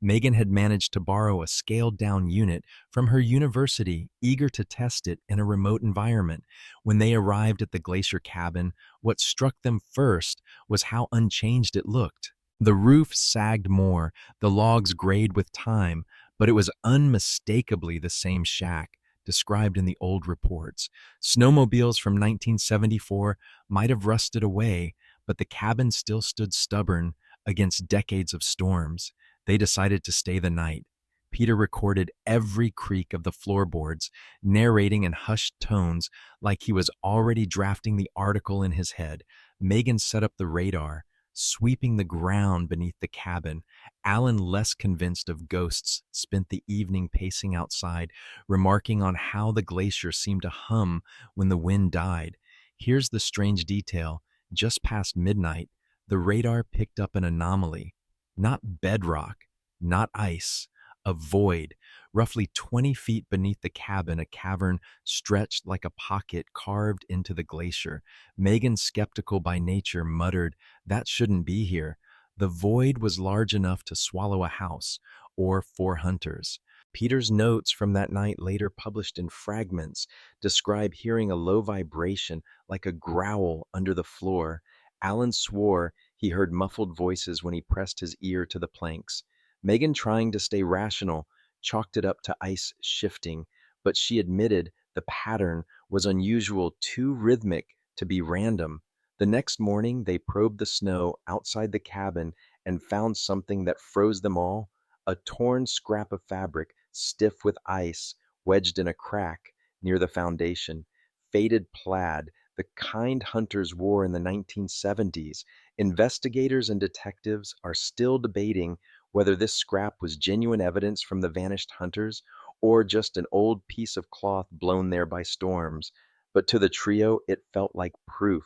Megan had managed to borrow a scaled-down unit from her university, eager to test it in a remote environment. When they arrived at the Glacier Cabin, what struck them first was how unchanged it looked. The roof sagged more, the logs grayed with time, but it was unmistakably the same shack described in the old reports. Snowmobiles from 1974 might have rusted away, but the cabin still stood stubborn against decades of storms. They decided to stay the night. Peter recorded every creak of the floorboards, narrating in hushed tones like he was already drafting the article in his head. Megan set up the radar, sweeping the ground beneath the cabin. Alan, less convinced of ghosts, spent the evening pacing outside, remarking on how the glacier seemed to hum when the wind died. Here's the strange detail. Just past midnight, the radar picked up an anomaly. Not bedrock, not ice, a void. Roughly 20 feet beneath the cabin, a cavern stretched like a pocket carved into the glacier. Megan, skeptical by nature, muttered, "That shouldn't be here." The void was large enough to swallow a house, or 4 hunters. Peter's notes from that night, later published in fragments, describe hearing a low vibration like a growl under the floor. Alan swore he heard muffled voices when he pressed his ear to the planks. Megan, trying to stay rational, chalked it up to ice shifting, but she admitted the pattern was unusual, too rhythmic to be random. The next morning, they probed the snow outside the cabin and found something that froze them all: a torn scrap of fabric, stiff with ice, wedged in a crack near the foundation. Faded plaid, the kind hunters wore in the 1970s. Investigators and detectives are still debating whether this scrap was genuine evidence from the vanished hunters or just an old piece of cloth blown there by storms. But to the trio, it felt like proof.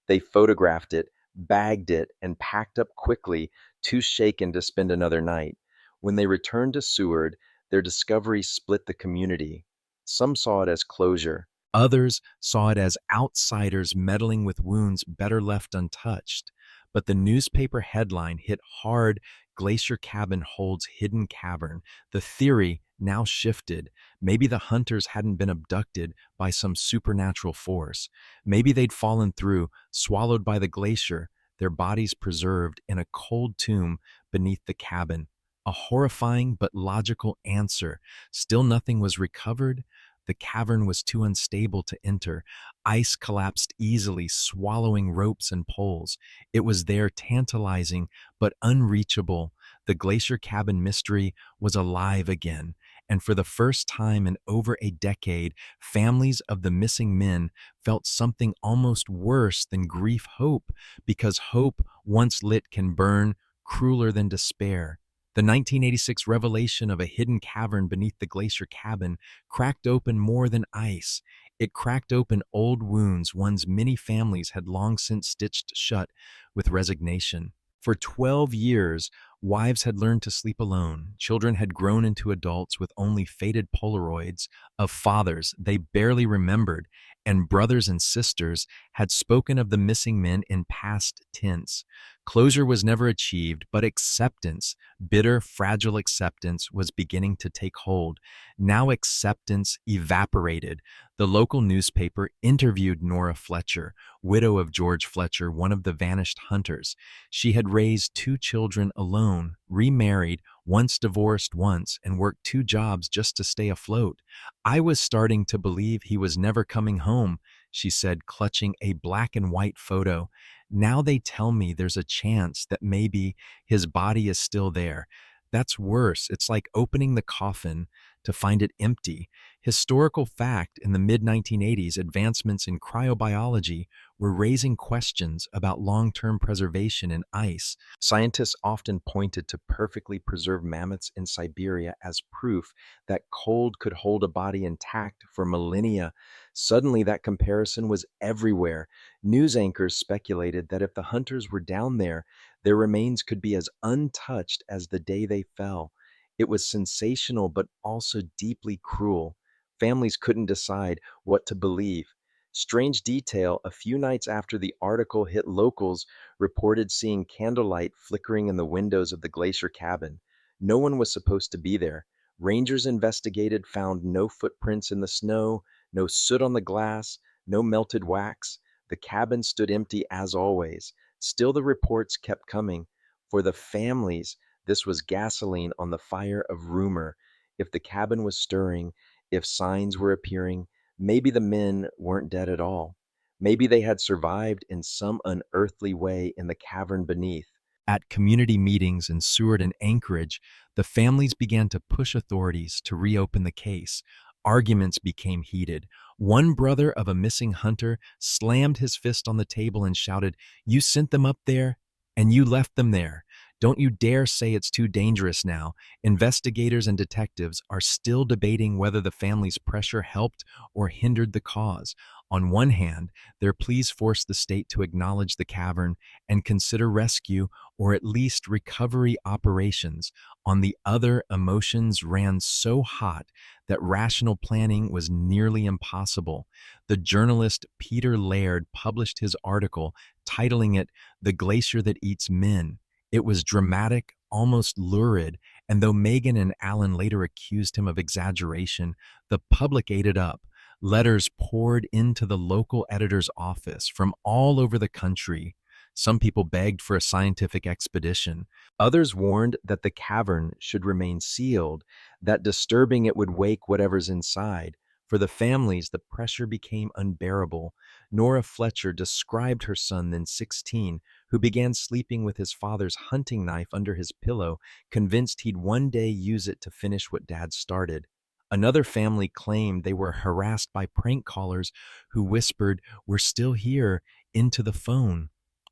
They photographed it, bagged it, and packed up quickly, too shaken to spend another night. When they returned to Seward, their discovery split the community. Some saw it as closure. Others saw it as outsiders meddling with wounds better left untouched. But the newspaper headline hit hard: Glacier Cabin holds hidden cavern. The theory now shifted. Maybe the hunters hadn't been abducted by some supernatural force. Maybe they'd fallen through, swallowed by the glacier, their bodies preserved in a cold tomb beneath the cabin. A horrifying but logical answer. Still nothing was recovered. The cavern was too unstable to enter. Ice collapsed easily, swallowing ropes and poles. It was there, tantalizing but unreachable. The Glacier Cabin mystery was alive again, and for the first time in over a decade, families of the missing men felt something almost worse than grief: hope, because hope, once lit, can burn crueler than despair. The 1986 revelation of a hidden cavern beneath the Glacier Cabin cracked open more than ice. It cracked open old wounds one's many families had long since stitched shut with resignation. For 12 years, Wives had learned to sleep alone. Children had grown into adults with only faded Polaroids of fathers they barely remembered, and brothers and sisters had spoken of the missing men in past tense. Closure was never achieved, but acceptance, bitter, fragile acceptance, was beginning to take hold. Now acceptance evaporated. The local newspaper interviewed Nora Fletcher, widow of George Fletcher, one of the vanished hunters. She had raised two children alone, remarried, once divorced once, and worked two jobs just to stay afloat. I was starting to believe he was never coming home, she said, clutching a black and white photo. Now they tell me there's a chance that maybe his body is still there. That's worse. It's like opening the coffin to find it empty. Historical fact: in the mid 1980s, advancements in cryobiology were raising questions about long-term preservation in ice. Scientists often pointed to perfectly preserved mammoths in Siberia as proof that cold could hold a body intact for millennia. Suddenly, that comparison was everywhere. News anchors speculated that if the hunters were down there, their remains could be as untouched as the day they fell. It was sensational, but also deeply cruel. Families couldn't decide what to believe. Strange detail: a few nights after the article hit, locals reported seeing candlelight flickering in the windows of the Glacier Cabin. No one was supposed to be there. Rangers investigated, found no footprints in the snow, no soot on the glass, no melted wax. The cabin stood empty as always. Still, the reports kept coming. For the families, this was gasoline on the fire of rumor. If the cabin was stirring, if signs were appearing, maybe the men weren't dead at all. Maybe they had survived in some unearthly way in the cavern beneath. At community meetings in Seward and Anchorage, the families began to push authorities to reopen the case. Arguments became heated. One brother of a missing hunter slammed his fist on the table and shouted, "You sent them up there, and you left them there. Don't you dare say it's too dangerous now." Investigators and detectives are still debating whether the family's pressure helped or hindered the cause. On one hand, their pleas forced the state to acknowledge the cavern and consider rescue or at least recovery operations. On the other, emotions ran so hot that rational planning was nearly impossible. The journalist Peter Laird published his article, titling it "The Glacier That Eats Men." It was dramatic, almost lurid, and though Megan and Alan later accused him of exaggeration, the public ate it up. Letters poured into the local editor's office from all over the country. Some people begged for a scientific expedition. Others warned that the cavern should remain sealed, that disturbing it would wake whatever's inside. For the families, the pressure became unbearable. Nora Fletcher described her son, then 16, who began sleeping with his father's hunting knife under his pillow, convinced he'd one day use it to finish what Dad started. Another family claimed they were harassed by prank callers who whispered, "We're still here," into the phone.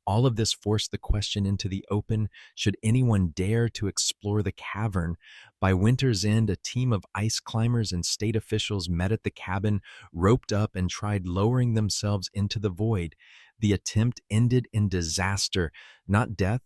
All of this forced the question into the open: should anyone dare to explore the cavern? By winter's end, a team of ice climbers and state officials met at the cabin, roped up, and tried lowering themselves into the void. The attempt ended in disaster, not death,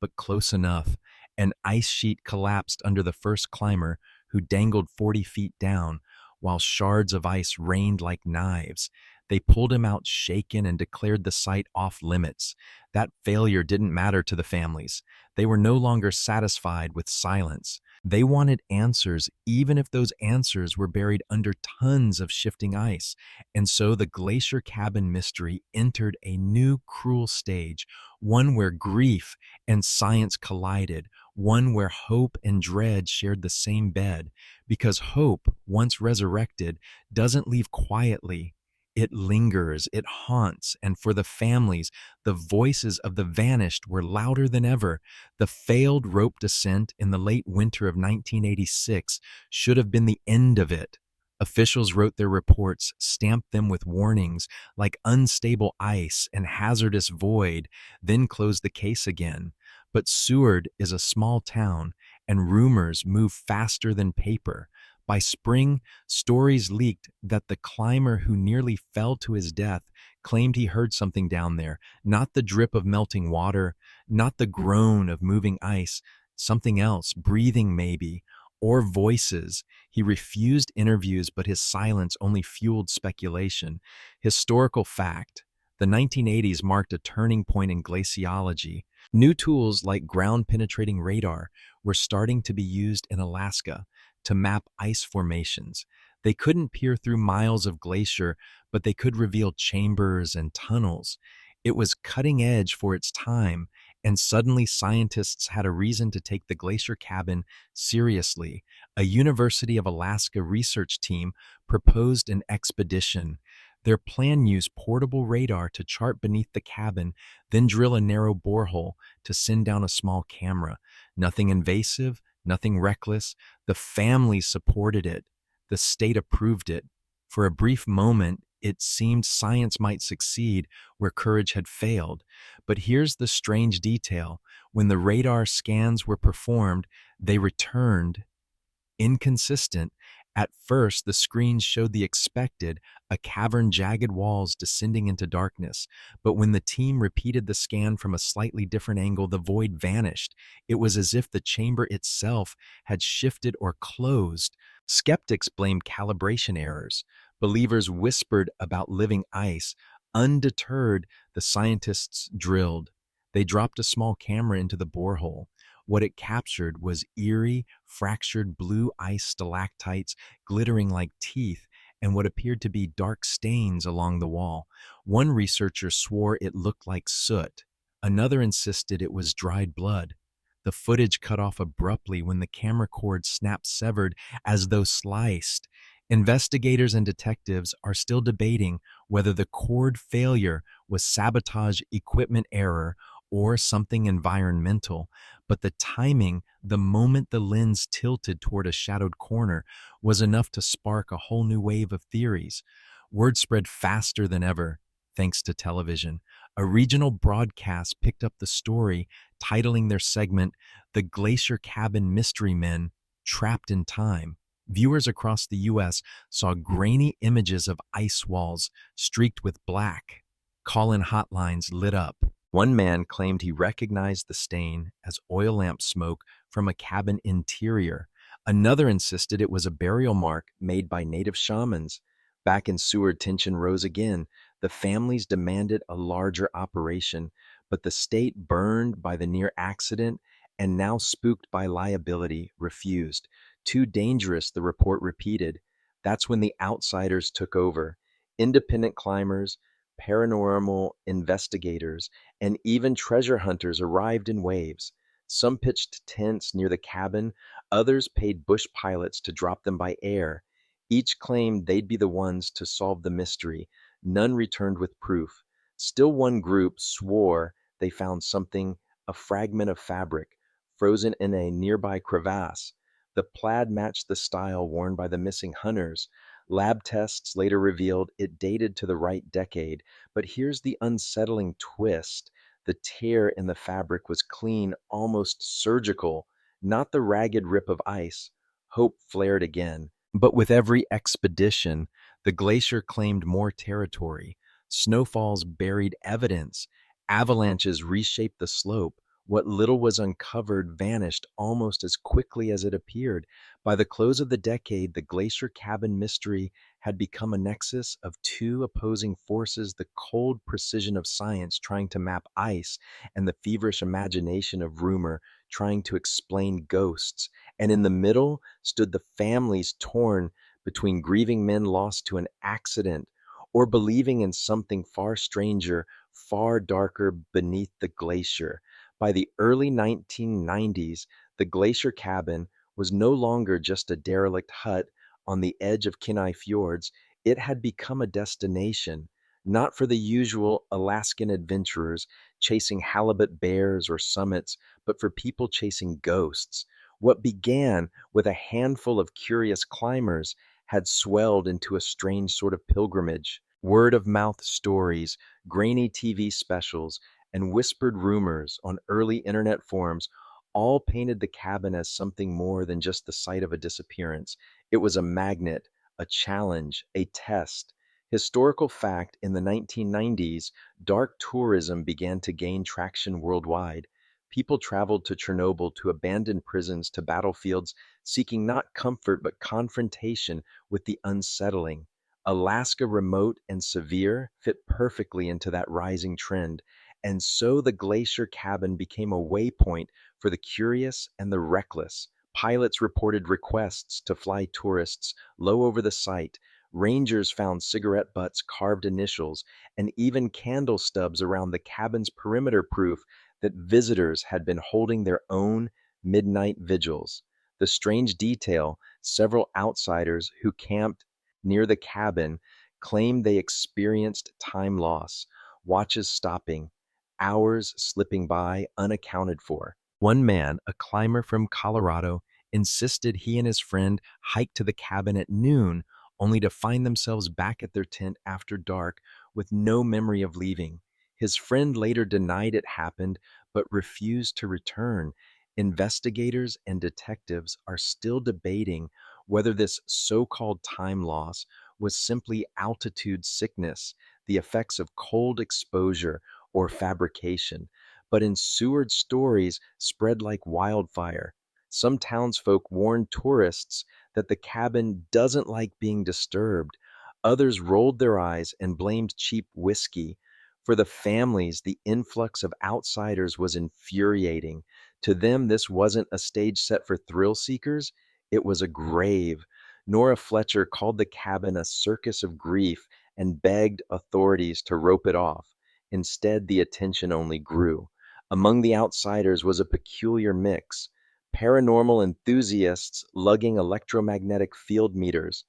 but close enough. An ice sheet collapsed under the first climber, who dangled 40 feet down, while shards of ice rained like knives. They pulled him out shaken and declared the site off limits. That failure didn't matter to the families. They were no longer satisfied with silence. They wanted answers, even if those answers were buried under tons of shifting ice. And so the Glacier Cabin Mystery entered a new cruel stage, one where grief and science collided, one where hope and dread shared the same bed. Because hope, once resurrected, doesn't leave quietly. It lingers, it haunts, and for the families, the voices of the vanished were louder than ever. The failed rope descent in the late winter of 1986 should have been the end of it. Officials wrote their reports, stamped them with warnings like unstable ice and hazardous void, then closed the case again. But Seward is a small town, and rumors move faster than paper. By spring, stories leaked that the climber who nearly fell to his death claimed he heard something down there, not the drip of melting water, not the groan of moving ice, something else, breathing maybe, or voices. He refused interviews, but his silence only fueled speculation. Historical fact: the 1980s marked a turning point in glaciology. New tools like ground penetrating radar were starting to be used in Alaska to map ice formations. They couldn't peer through miles of glacier, but they could reveal chambers and tunnels. It was cutting edge for its time, and suddenly scientists had a reason to take the Glacier Cabin seriously. A University of Alaska research team proposed an expedition. Their plan used portable radar to chart beneath the cabin, then drill a narrow borehole to send down a small camera. Nothing invasive, nothing reckless. The family supported it. The state approved it. For a brief moment, it seemed science might succeed where courage had failed. But here's the strange detail: when the radar scans were performed, they returned inconsistent. At first, the screens showed the expected, a cavern, jagged walls descending into darkness. But when the team repeated the scan from a slightly different angle, the void vanished. It was as if the chamber itself had shifted or closed. Skeptics blamed calibration errors. Believers whispered about living ice. Undeterred, the scientists drilled. They dropped a small camera into the borehole. What it captured was eerie, fractured blue ice stalactites glittering like teeth and what appeared to be dark stains along the wall. One researcher swore it looked like soot. Another insisted it was dried blood. The footage cut off abruptly when the camera cord snapped severed as though sliced. Investigators and detectives are still debating whether the cord failure was sabotage, equipment error, or something environmental, but the timing, the moment the lens tilted toward a shadowed corner, was enough to spark a whole new wave of theories. Word spread faster than ever, thanks to television. A regional broadcast picked up the story, titling their segment, "The Glacier Cabin Mystery Men Trapped in Time." Viewers across the U.S. saw grainy images of ice walls streaked with black. Call-in hotlines lit up. One man claimed he recognized the stain as oil lamp smoke from a cabin interior. Another insisted it was a burial mark made by native shamans. Back in Seward, tension rose again. The families demanded a larger operation, but the state, burned by the near accident and now spooked by liability, refused. Too dangerous, the report repeated. That's when the outsiders took over. Independent climbers, paranormal investigators, and even treasure hunters arrived in waves. Some pitched tents near the cabin, others paid bush pilots to drop them by air. Each claimed they'd be the ones to solve the mystery. None returned with proof. Still, one group swore they found something, a fragment of fabric, frozen in a nearby crevasse. The plaid matched the style worn by the missing hunters. Lab tests later revealed it dated to the right decade, but here's the unsettling twist: the tear in the fabric was clean, almost surgical, not the ragged rip of ice. Hope flared again. But with every expedition, the glacier claimed more territory. Snowfalls buried evidence. Avalanches reshaped the slope. What little was uncovered vanished almost as quickly as it appeared. By the close of the decade, the Glacier Cabin mystery had become a nexus of two opposing forces: the cold precision of science trying to map ice, and the feverish imagination of rumor trying to explain ghosts. And in the middle stood the families, torn between grieving men lost to an accident or believing in something far stranger, far darker beneath the glacier. By the early 1990s, the Glacier Cabin was no longer just a derelict hut on the edge of Kenai Fjords. It had become a destination, not for the usual Alaskan adventurers chasing halibut bears or summits, but for people chasing ghosts. What began with a handful of curious climbers had swelled into a strange sort of pilgrimage. Word of mouth stories, grainy TV specials, and whispered rumors on early internet forums all painted the cabin as something more than just the site of a disappearance. It was a magnet, a challenge, a test. Historical fact: in the 1990s, dark tourism began to gain traction worldwide. People traveled to Chernobyl, to abandoned prisons, to battlefields, seeking not comfort but confrontation with the unsettling. Alaska, remote and severe, fit perfectly into that rising trend, and so the Glacier Cabin became a waypoint for the curious and the reckless. Pilots reported requests to fly tourists low over the site. Rangers found cigarette butts, carved initials, and even candle stubs around the cabin's perimeter, proof that visitors had been holding their own midnight vigils. The strange detail: several outsiders who camped near the cabin claimed they experienced time loss, watches stopping, hours slipping by unaccounted for. One man, a climber from Colorado, insisted he and his friend hiked to the cabin at noon, only to find themselves back at their tent after dark with no memory of leaving. His friend later denied it happened, but refused to return. Investigators and detectives are still debating whether this so called time loss was simply altitude sickness, the effects of cold exposure, or fabrication. But in Seward, stories spread like wildfire. Some townsfolk warned tourists that the cabin doesn't like being disturbed. Others rolled their eyes and blamed cheap whiskey. For the families, the influx of outsiders was infuriating. To them, this wasn't a stage set for thrill seekers, it was a grave. Nora Fletcher called the cabin a circus of grief and begged authorities to rope it off. Instead, the attention only grew. Among the outsiders was a peculiar mix: paranormal enthusiasts lugging electromagnetic field meters,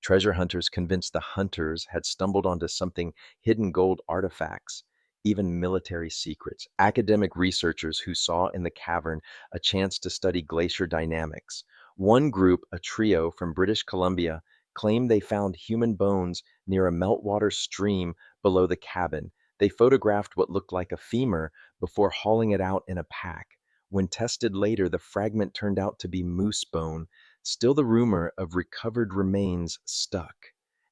treasure hunters convinced the hunters had stumbled onto something: hidden gold artifacts, even military secrets, academic researchers who saw in the cavern a chance to study glacier dynamics. One group, a trio from British Columbia, claimed they found human bones near a meltwater stream below the cabin. They photographed what looked like a femur before hauling it out in a pack. When tested later, the fragment turned out to be moose bone. Still, the rumor of recovered remains stuck.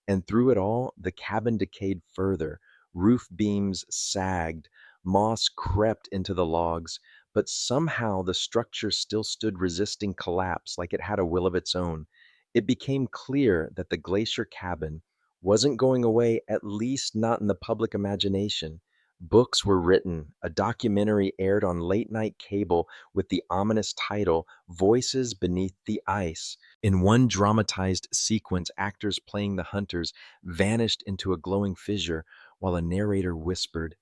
And through it all, the cabin decayed further. Roof beams sagged, moss crept into the logs, but somehow the structure still stood, resisting collapse like it had a will of its own. It became clear that the Glacier Cabin wasn't going away, at least not in the public imagination. Books were written, a documentary aired on late night cable with the ominous title Voices Beneath the Ice. In one dramatized sequence, actors playing the hunters vanished into a glowing fissure while a narrator whispered,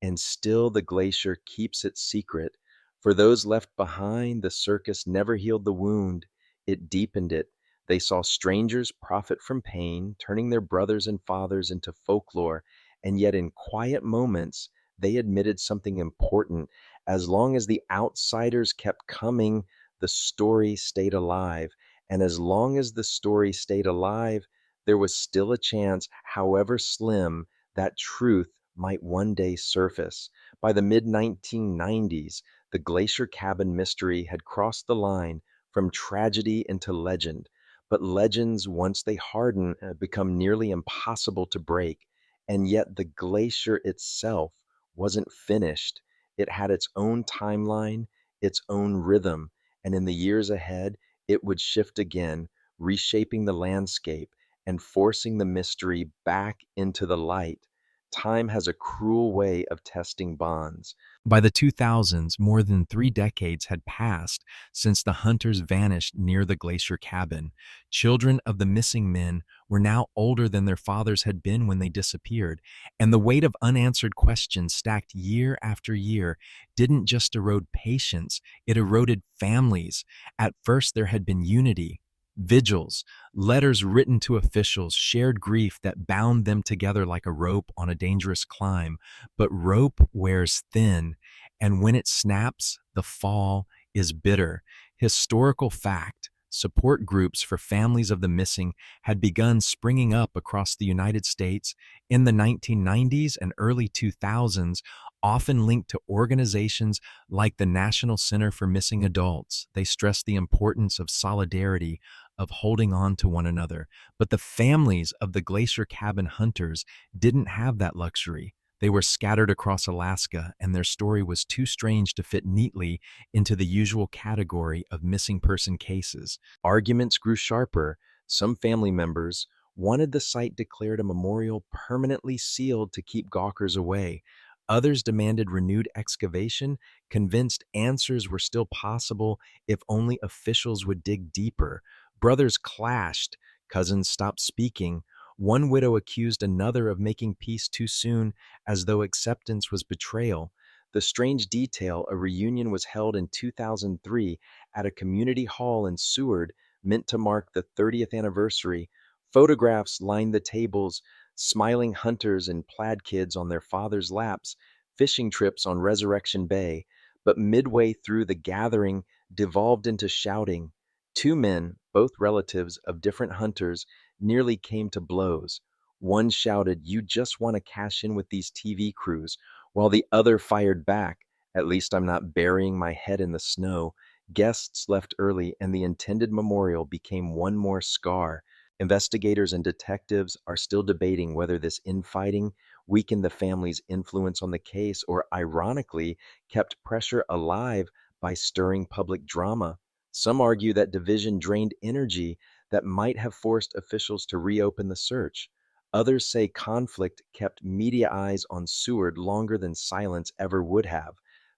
"And still the glacier keeps its secret. For those left behind, the circus never healed the wound, it deepened it. They saw strangers profit from pain, turning their brothers and fathers into folklore, and yet in quiet moments they admitted something important. As long as the outsiders kept coming, the story stayed alive. And as long as the story stayed alive, there was still a chance, however slim, that truth might one day surface." By the mid 1990s, the Glacier Cabin Mystery had crossed the line from tragedy into legend. But legends, once they harden, become nearly impossible to break. And yet the glacier itself wasn't finished. It had its own timeline, its own rhythm, and in the years ahead, it would shift again, reshaping the landscape and forcing the mystery back into the light. Time has a cruel way of testing bonds. By the 2000s, more than 3 decades had passed since the hunters vanished near the Glacier Cabin. Children of the missing men were now older than their fathers had been when they disappeared, and the weight of unanswered questions stacked year after year didn't just erode patience, it eroded families. At first, there had been unity. Vigils, letters written to officials, shared grief that bound them together like a rope on a dangerous climb. But rope wears thin, and when it snaps, the fall is bitter. Historical fact: support groups for families of the missing had begun springing up across the United States in the 1990s and early 2000s, often linked to organizations like the National Center for Missing Adults. They stressed the importance of solidarity, of holding on to one another. But the families of the Glacier Cabin hunters didn't have that luxury. They were scattered across Alaska, and their story was too strange to fit neatly into the usual category of missing person cases. Arguments grew sharper. Some family members wanted the site declared a memorial permanently sealed to keep gawkers away. Others demanded renewed excavation, convinced answers were still possible if only officials would dig deeper. Brothers clashed, cousins stopped speaking. One widow accused another of making peace too soon, as though acceptance was betrayal. The strange detail, a reunion was held in 2003 at a community hall in Seward, meant to mark the 30th anniversary. Photographs lined the tables, smiling hunters and plaid kids on their fathers' laps, fishing trips on Resurrection Bay. But midway through, the gathering devolved into shouting. Two men, both relatives of different hunters, nearly came to blows. One shouted, "You just want to cash in with these TV crews," while the other fired back, "At least I'm not burying my head in the snow." Guests left early, and the intended memorial became one more scar. Investigators and detectives are still debating whether this infighting weakened the family's influence on the case or, ironically, kept pressure alive by stirring public drama. Some argue that division drained energy that might have forced officials to reopen the search. Others say conflict kept media eyes on Seward longer than silence ever would have.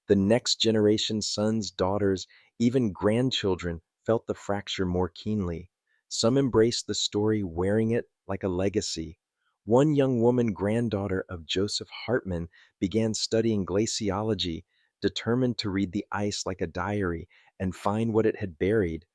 The next generation, sons, daughters, even grandchildren, felt the fracture more keenly. Some embraced the story, wearing it like a legacy. One young woman, granddaughter of Joseph Hartman, began studying glaciology, determined to read the ice like a diary and find what it had buried.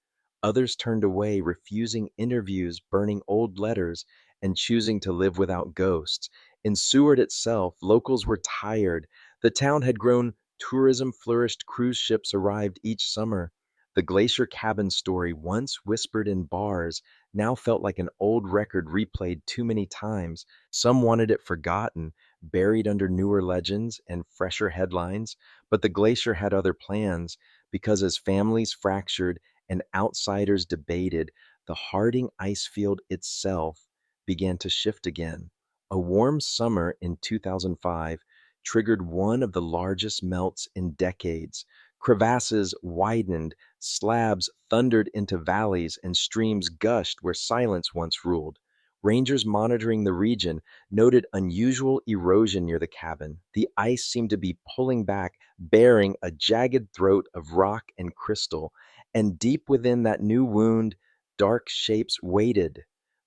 Others turned away, refusing interviews, burning old letters, and choosing to live without ghosts. In Seward itself, locals were tired. The town had grown, tourism flourished, cruise ships arrived each summer. The Glacier Cabin story, once whispered in bars, now felt like an old record replayed too many times. Some wanted it forgotten, buried under newer legends and fresher headlines, but the Glacier had other plans, because as families fractured and outsiders debated, the Harding Icefield itself began to shift again. A warm summer in 2005 triggered one of the largest melts in decades. Crevasses widened, slabs thundered into valleys, and streams gushed where silence once ruled. Rangers monitoring the region noted unusual erosion near the cabin. The ice seemed to be pulling back, bearing a jagged throat of rock and crystal, and deep within that new wound, dark shapes waited.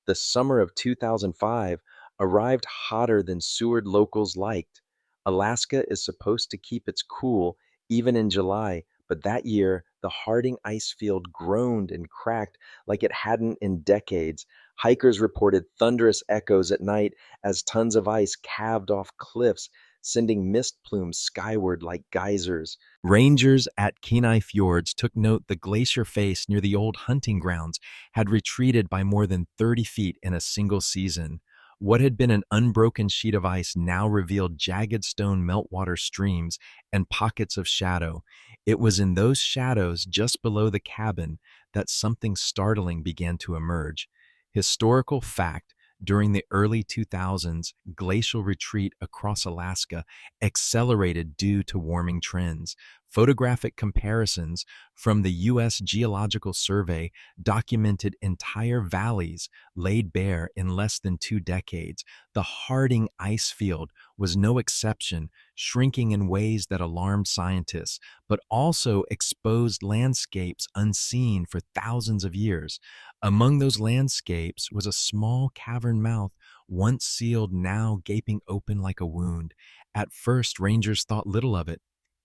The summer of 2005 arrived hotter than Seward locals liked. Alaska is supposed to keep its cool even in July, but that year the Harding Icefield groaned and cracked like it hadn't in decades. Hikers reported thunderous echoes at night as tons of ice calved off cliffs, sending mist plumes skyward like geysers. Rangers at Kenai Fjords took note the glacier face near the old hunting grounds had retreated by more than 30 feet in a single season. What had been an unbroken sheet of ice now revealed jagged stone meltwater streams and pockets of shadow. It was in those shadows just below the cabin that something startling began to emerge. Historical fact: during the early 2000s, glacial retreat across Alaska accelerated due to warming trends. Photographic comparisons from the U.S. Geological Survey documented entire valleys laid bare in less than 2 decades. The Harding Icefield was no exception, shrinking in ways that alarmed scientists, but also exposed landscapes unseen for thousands of years. Among those landscapes was a small cavern mouth, once sealed, now gaping open like a wound. At first, rangers thought little of it.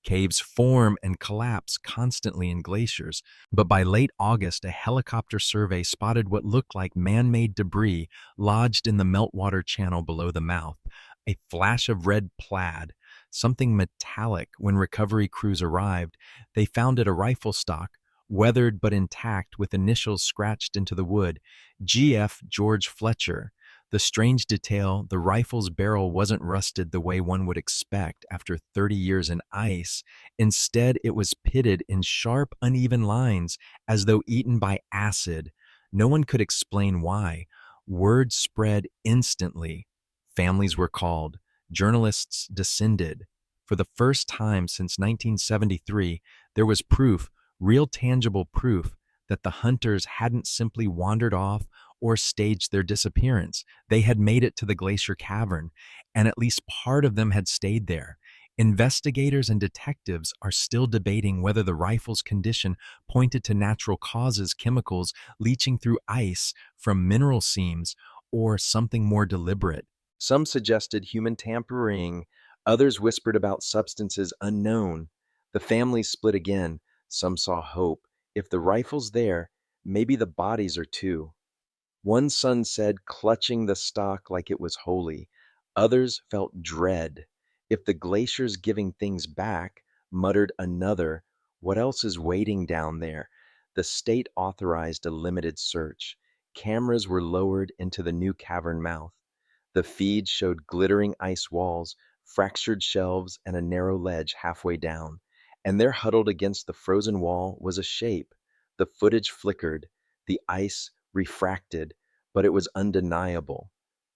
Caves form and collapse constantly in glaciers, but by late August, a helicopter survey spotted what looked like man-made debris lodged in the meltwater channel below the mouth. A flash of red plaid, something metallic. When recovery crews arrived, they found it a rifle stock, weathered but intact with initials scratched into the wood, GF George Fletcher. The strange detail: the rifle's barrel wasn't rusted the way one would expect after 30 years in ice. Instead, it was pitted in sharp, uneven lines, as though eaten by acid. No one could explain why. Word spread instantly. Families were called. journalists descended. For the first time since 1973, there was proof, real tangible proof, that the hunters hadn't simply wandered off or staged their disappearance. They had made it to the Glacier Cavern, and at least part of them had stayed there. Investigators and detectives are still debating whether the rifle's condition pointed to natural causes, chemicals leaching through ice from mineral seams, or something more deliberate. Some suggested human tampering, others whispered about substances unknown. The families split again. Some saw hope. If the rifle's there, maybe the bodies are too. One son said, clutching the stock like it was holy. Others felt dread. If the glacier's giving things back, muttered another, what else is waiting down there? The state authorized a limited search. Cameras were lowered into the new cavern mouth. The feed showed glittering ice walls, fractured shelves, and a narrow ledge halfway down. And there, huddled against the frozen wall, was a shape. The footage flickered, the ice refracted, but it was undeniable.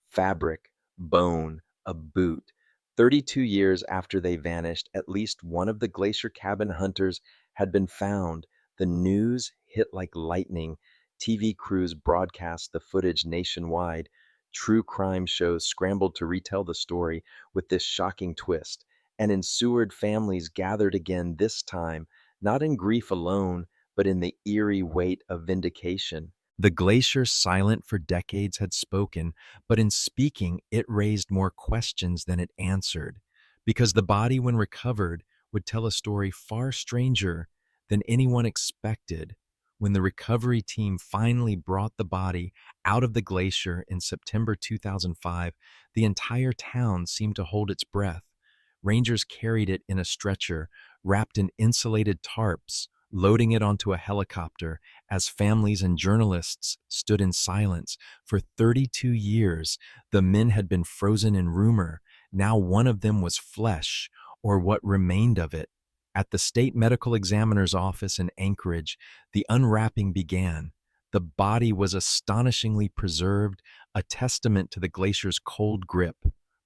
Fabric, bone, a boot. 32 years after they vanished, at least one of the Glacier Cabin hunters had been found. The news hit like lightning. TV crews broadcast the footage nationwide. True crime shows scrambled to retell the story with this shocking twist. And in Seward, families gathered again, this time, not in grief alone, but in the eerie weight of vindication. The glacier, silent for decades, had spoken, but in speaking, it raised more questions than it answered, because the body, when recovered, would tell a story far stranger than anyone expected. When the recovery team finally brought the body out of the glacier in September 2005, the entire town seemed to hold its breath. Rangers carried it in a stretcher, wrapped in insulated tarps, loading it onto a helicopter as families and journalists stood in silence. For 32 years, the men had been frozen in rumor. Now one of them was flesh, or what remained of it. At the state medical examiner's office in Anchorage, the unwrapping began. The body was astonishingly preserved, a testament to the glacier's cold grip.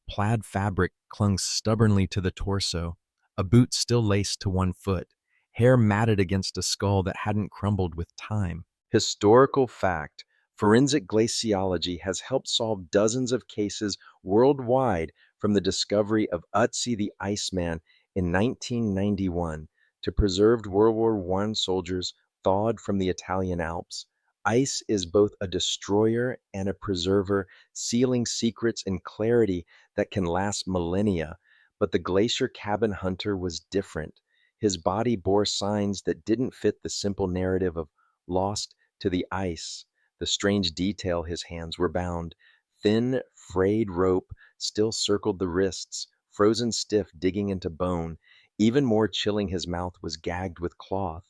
Plaid fabric clung stubbornly to the torso, a boot still laced to one foot, hair matted against a skull that hadn't crumbled with time. Historical fact: forensic glaciology has helped solve dozens of cases worldwide, from the discovery of Ötzi the Iceman in 1991 to preserved World War I soldiers thawed from the Italian Alps. Ice is both a destroyer and a preserver, sealing secrets in clarity that can last millennia. But the Glacier Cabin hunter was different. His body bore signs that didn't fit the simple narrative of lost to the ice. The strange detail: his hands were bound. Thin, frayed rope still circled the wrists, frozen stiff, digging into bone. Even more chilling, his mouth was gagged with cloth.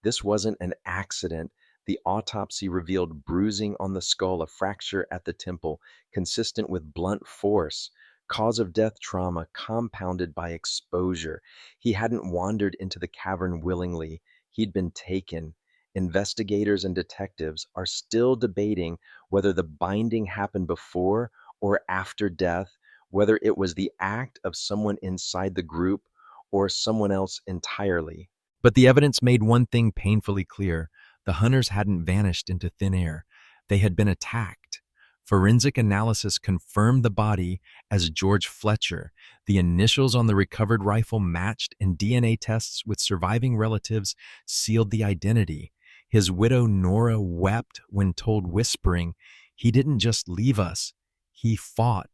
This wasn't an accident. The autopsy revealed bruising on the skull, a fracture at the temple, consistent with blunt force. Cause of death: trauma compounded by exposure. He hadn't wandered into the cavern willingly. He'd been taken. Investigators and detectives are still debating whether the binding happened before or after death, whether it was the act of someone inside the group or someone else entirely. But the evidence made one thing painfully clear: the hunters hadn't vanished into thin air. They had been attacked. Forensic analysis confirmed the body as George Fletcher. The initials on the recovered rifle matched, and DNA tests with surviving relatives sealed the identity. His widow, Nora, wept when told, whispering, "He didn't just leave us, he fought."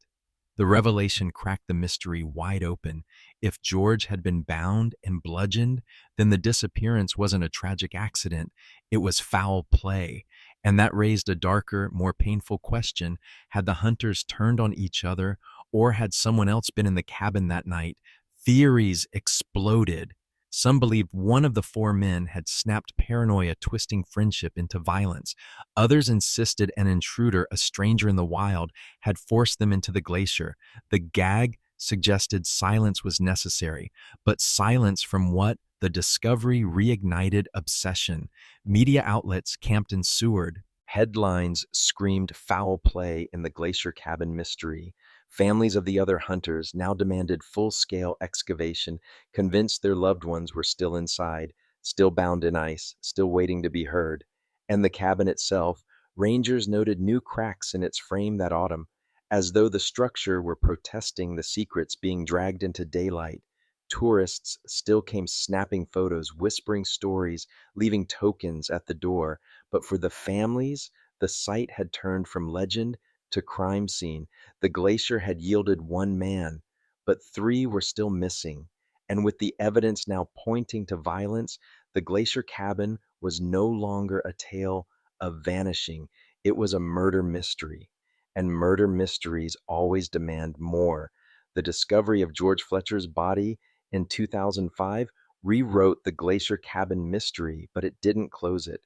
The revelation cracked the mystery wide open. If George had been bound and bludgeoned, then the disappearance wasn't a tragic accident. It was foul play. And that raised a darker, more painful question. Had the hunters turned on each other, or had someone else been in the cabin that night? Theories exploded. Some believed one of the four men had snapped paranoia, twisting friendship into violence. Others insisted an intruder, a stranger in the wild, had forced them into the glacier. The gag suggested silence was necessary, but silence from what? The discovery reignited obsession. Media outlets camped in Seward. Headlines screamed foul play in the Glacier Cabin Mystery. Families of the other hunters now demanded full-scale excavation, convinced their loved ones were still inside, still bound in ice, still waiting to be heard. And the cabin itself, rangers noted new cracks in its frame that autumn, as though the structure were protesting the secrets being dragged into daylight. Tourists still came snapping photos, whispering stories, leaving tokens at the door. But for the families, the site had turned from legend to crime scene. The glacier had yielded one man, but three were still missing. And with the evidence now pointing to violence, the glacier cabin was no longer a tale of vanishing. It was a murder mystery. And murder mysteries always demand more. The discovery of George Fletcher's body in 2005 rewrote the Glacier Cabin mystery, but it didn't close it.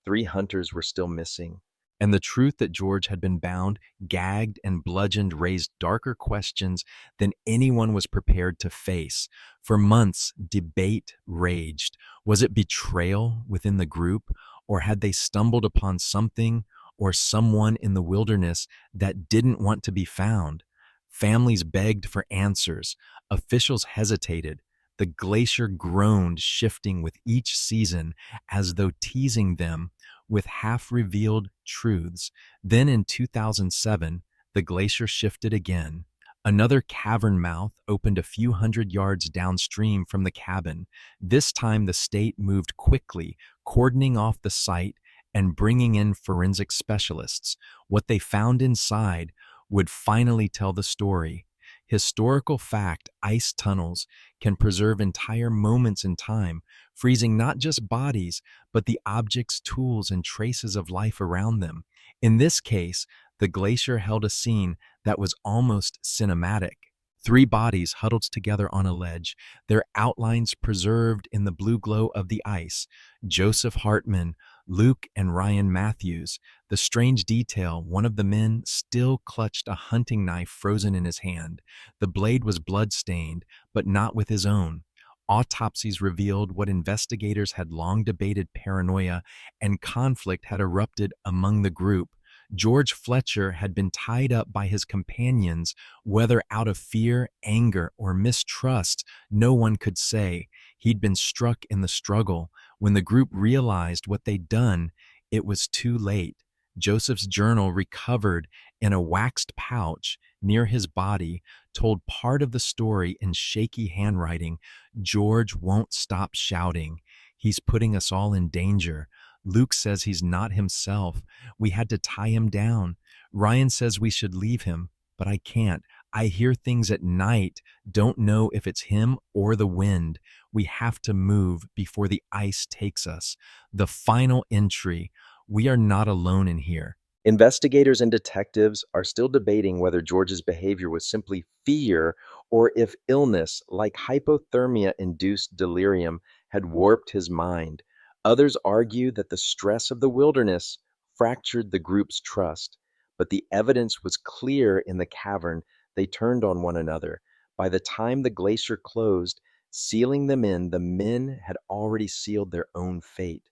Three hunters were still missing. And the truth that George had been bound, gagged, and bludgeoned raised darker questions than anyone was prepared to face. For months, debate raged. Was it betrayal within the group, or had they stumbled upon something or someone in the wilderness that didn't want to be found? Families begged for answers. Officials hesitated. The glacier groaned, shifting with each season as though teasing them with half-revealed truths. Then in 2007, the glacier shifted again. Another cavern mouth opened a few hundred yards downstream from the cabin. This time the state moved quickly, cordoning off the site and bringing in forensic specialists. What they found inside would finally tell the story. Historical fact, ice tunnels can preserve entire moments in time, freezing not just bodies, but the objects, tools, and traces of life around them. In this case, the glacier held a scene that was almost cinematic. Three bodies huddled together on a ledge, their outlines preserved in the blue glow of the ice. Joseph Hartman, Luke and Ryan Matthews. The strange detail, one of the men still clutched a hunting knife frozen in his hand. The blade was blood-stained, but not with his own. Autopsies revealed what investigators had long debated: paranoia and conflict had erupted among the group. George Fletcher had been tied up by his companions, whether out of fear, anger, or mistrust, no one could say. He'd been struck in the struggle. When the group realized what they'd done, it was too late. Joseph's journal, recovered in a waxed pouch near his body, told part of the story in shaky handwriting. George won't stop shouting. He's putting us all in danger. Luke says he's not himself. We had to tie him down. Ryan says we should leave him, but I can't. I hear things at night, don't know if it's him or the wind. We have to move before the ice takes us. The final entry: we are not alone in here. Investigators and detectives are still debating whether George's behavior was simply fear or if illness, like hypothermia-induced delirium, had warped his mind. Others argue that the stress of the wilderness fractured the group's trust, but the evidence was clear in the cavern. They turned on one another. By the time the glacier closed, sealing them in, the men had already sealed their own fate.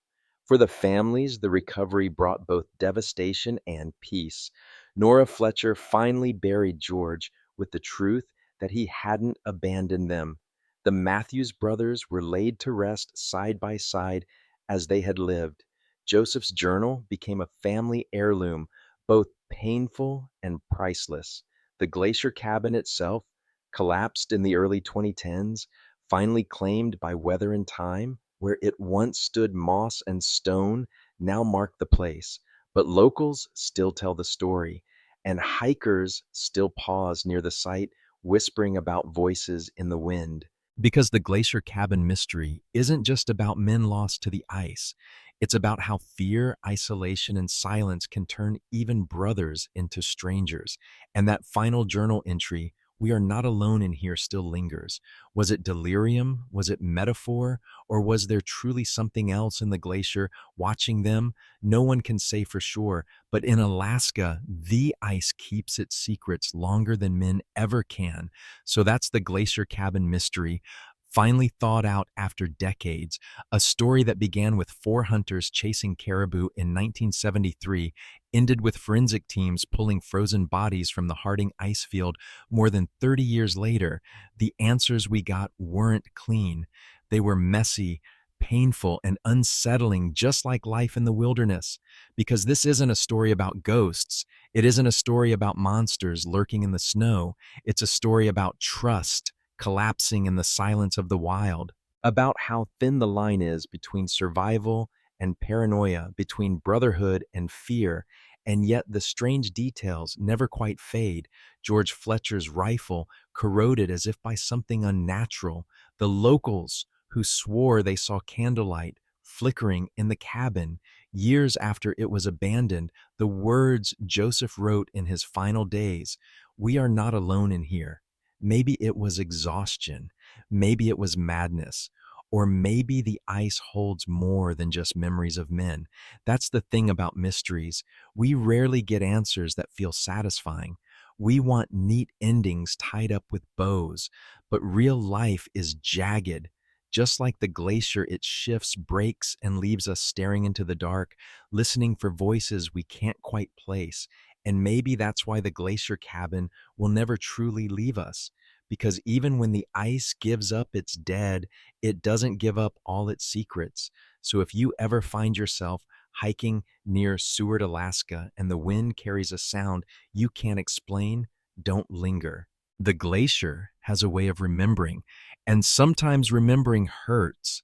For the families, the recovery brought both devastation and peace. Nora Fletcher finally buried George with the truth that he hadn't abandoned them. The Matthews brothers were laid to rest side by side as they had lived. Joseph's journal became a family heirloom, both painful and priceless. The glacier cabin itself, collapsed in the early 2010s, finally claimed by weather and time, where it once stood moss and stone, now mark the place. But locals still tell the story, and hikers still pause near the site, whispering about voices in the wind. Because the Glacier Cabin Mystery isn't just about men lost to the ice. It's about how fear, isolation, and silence can turn even brothers into strangers. And that final journal entry, "We are not alone in here," still lingers. Was it delirium? Was it metaphor? Or was there truly something else in the glacier watching them? No one can say for sure, but in Alaska, the ice keeps its secrets longer than men ever can. So that's the Glacier Cabin Mystery. finally thawed out after decades. A story that began with four hunters chasing caribou in 1973 ended with forensic teams pulling frozen bodies from the Harding Icefield more than 30 years later. The answers we got weren't clean. They were messy, painful, and unsettling, just like life in the wilderness. Because this isn't a story about ghosts. It isn't a story about monsters lurking in the snow. It's a story about trust collapsing in the silence of the wild, about how thin the line is between survival and paranoia, between brotherhood and fear, and yet the strange details never quite fade. George Fletcher's rifle corroded as if by something unnatural. The locals who swore they saw candlelight flickering in the cabin years after it was abandoned, the words Joseph wrote in his final days, "We are not alone in here." Maybe it was exhaustion, maybe it was madness, or maybe the ice holds more than just memories of men. That's the thing about mysteries. We rarely get answers that feel satisfying. We want neat endings tied up with bows, but real life is jagged. Just like the glacier, it shifts, breaks, and leaves us staring into the dark, listening for voices we can't quite place. And maybe that's why the glacier cabin will never truly leave us. Because even when the ice gives up its dead, it doesn't give up all its secrets. So if you ever find yourself hiking near Seward, Alaska, and the wind carries a sound you can't explain, don't linger. The glacier has a way of remembering, and sometimes remembering hurts.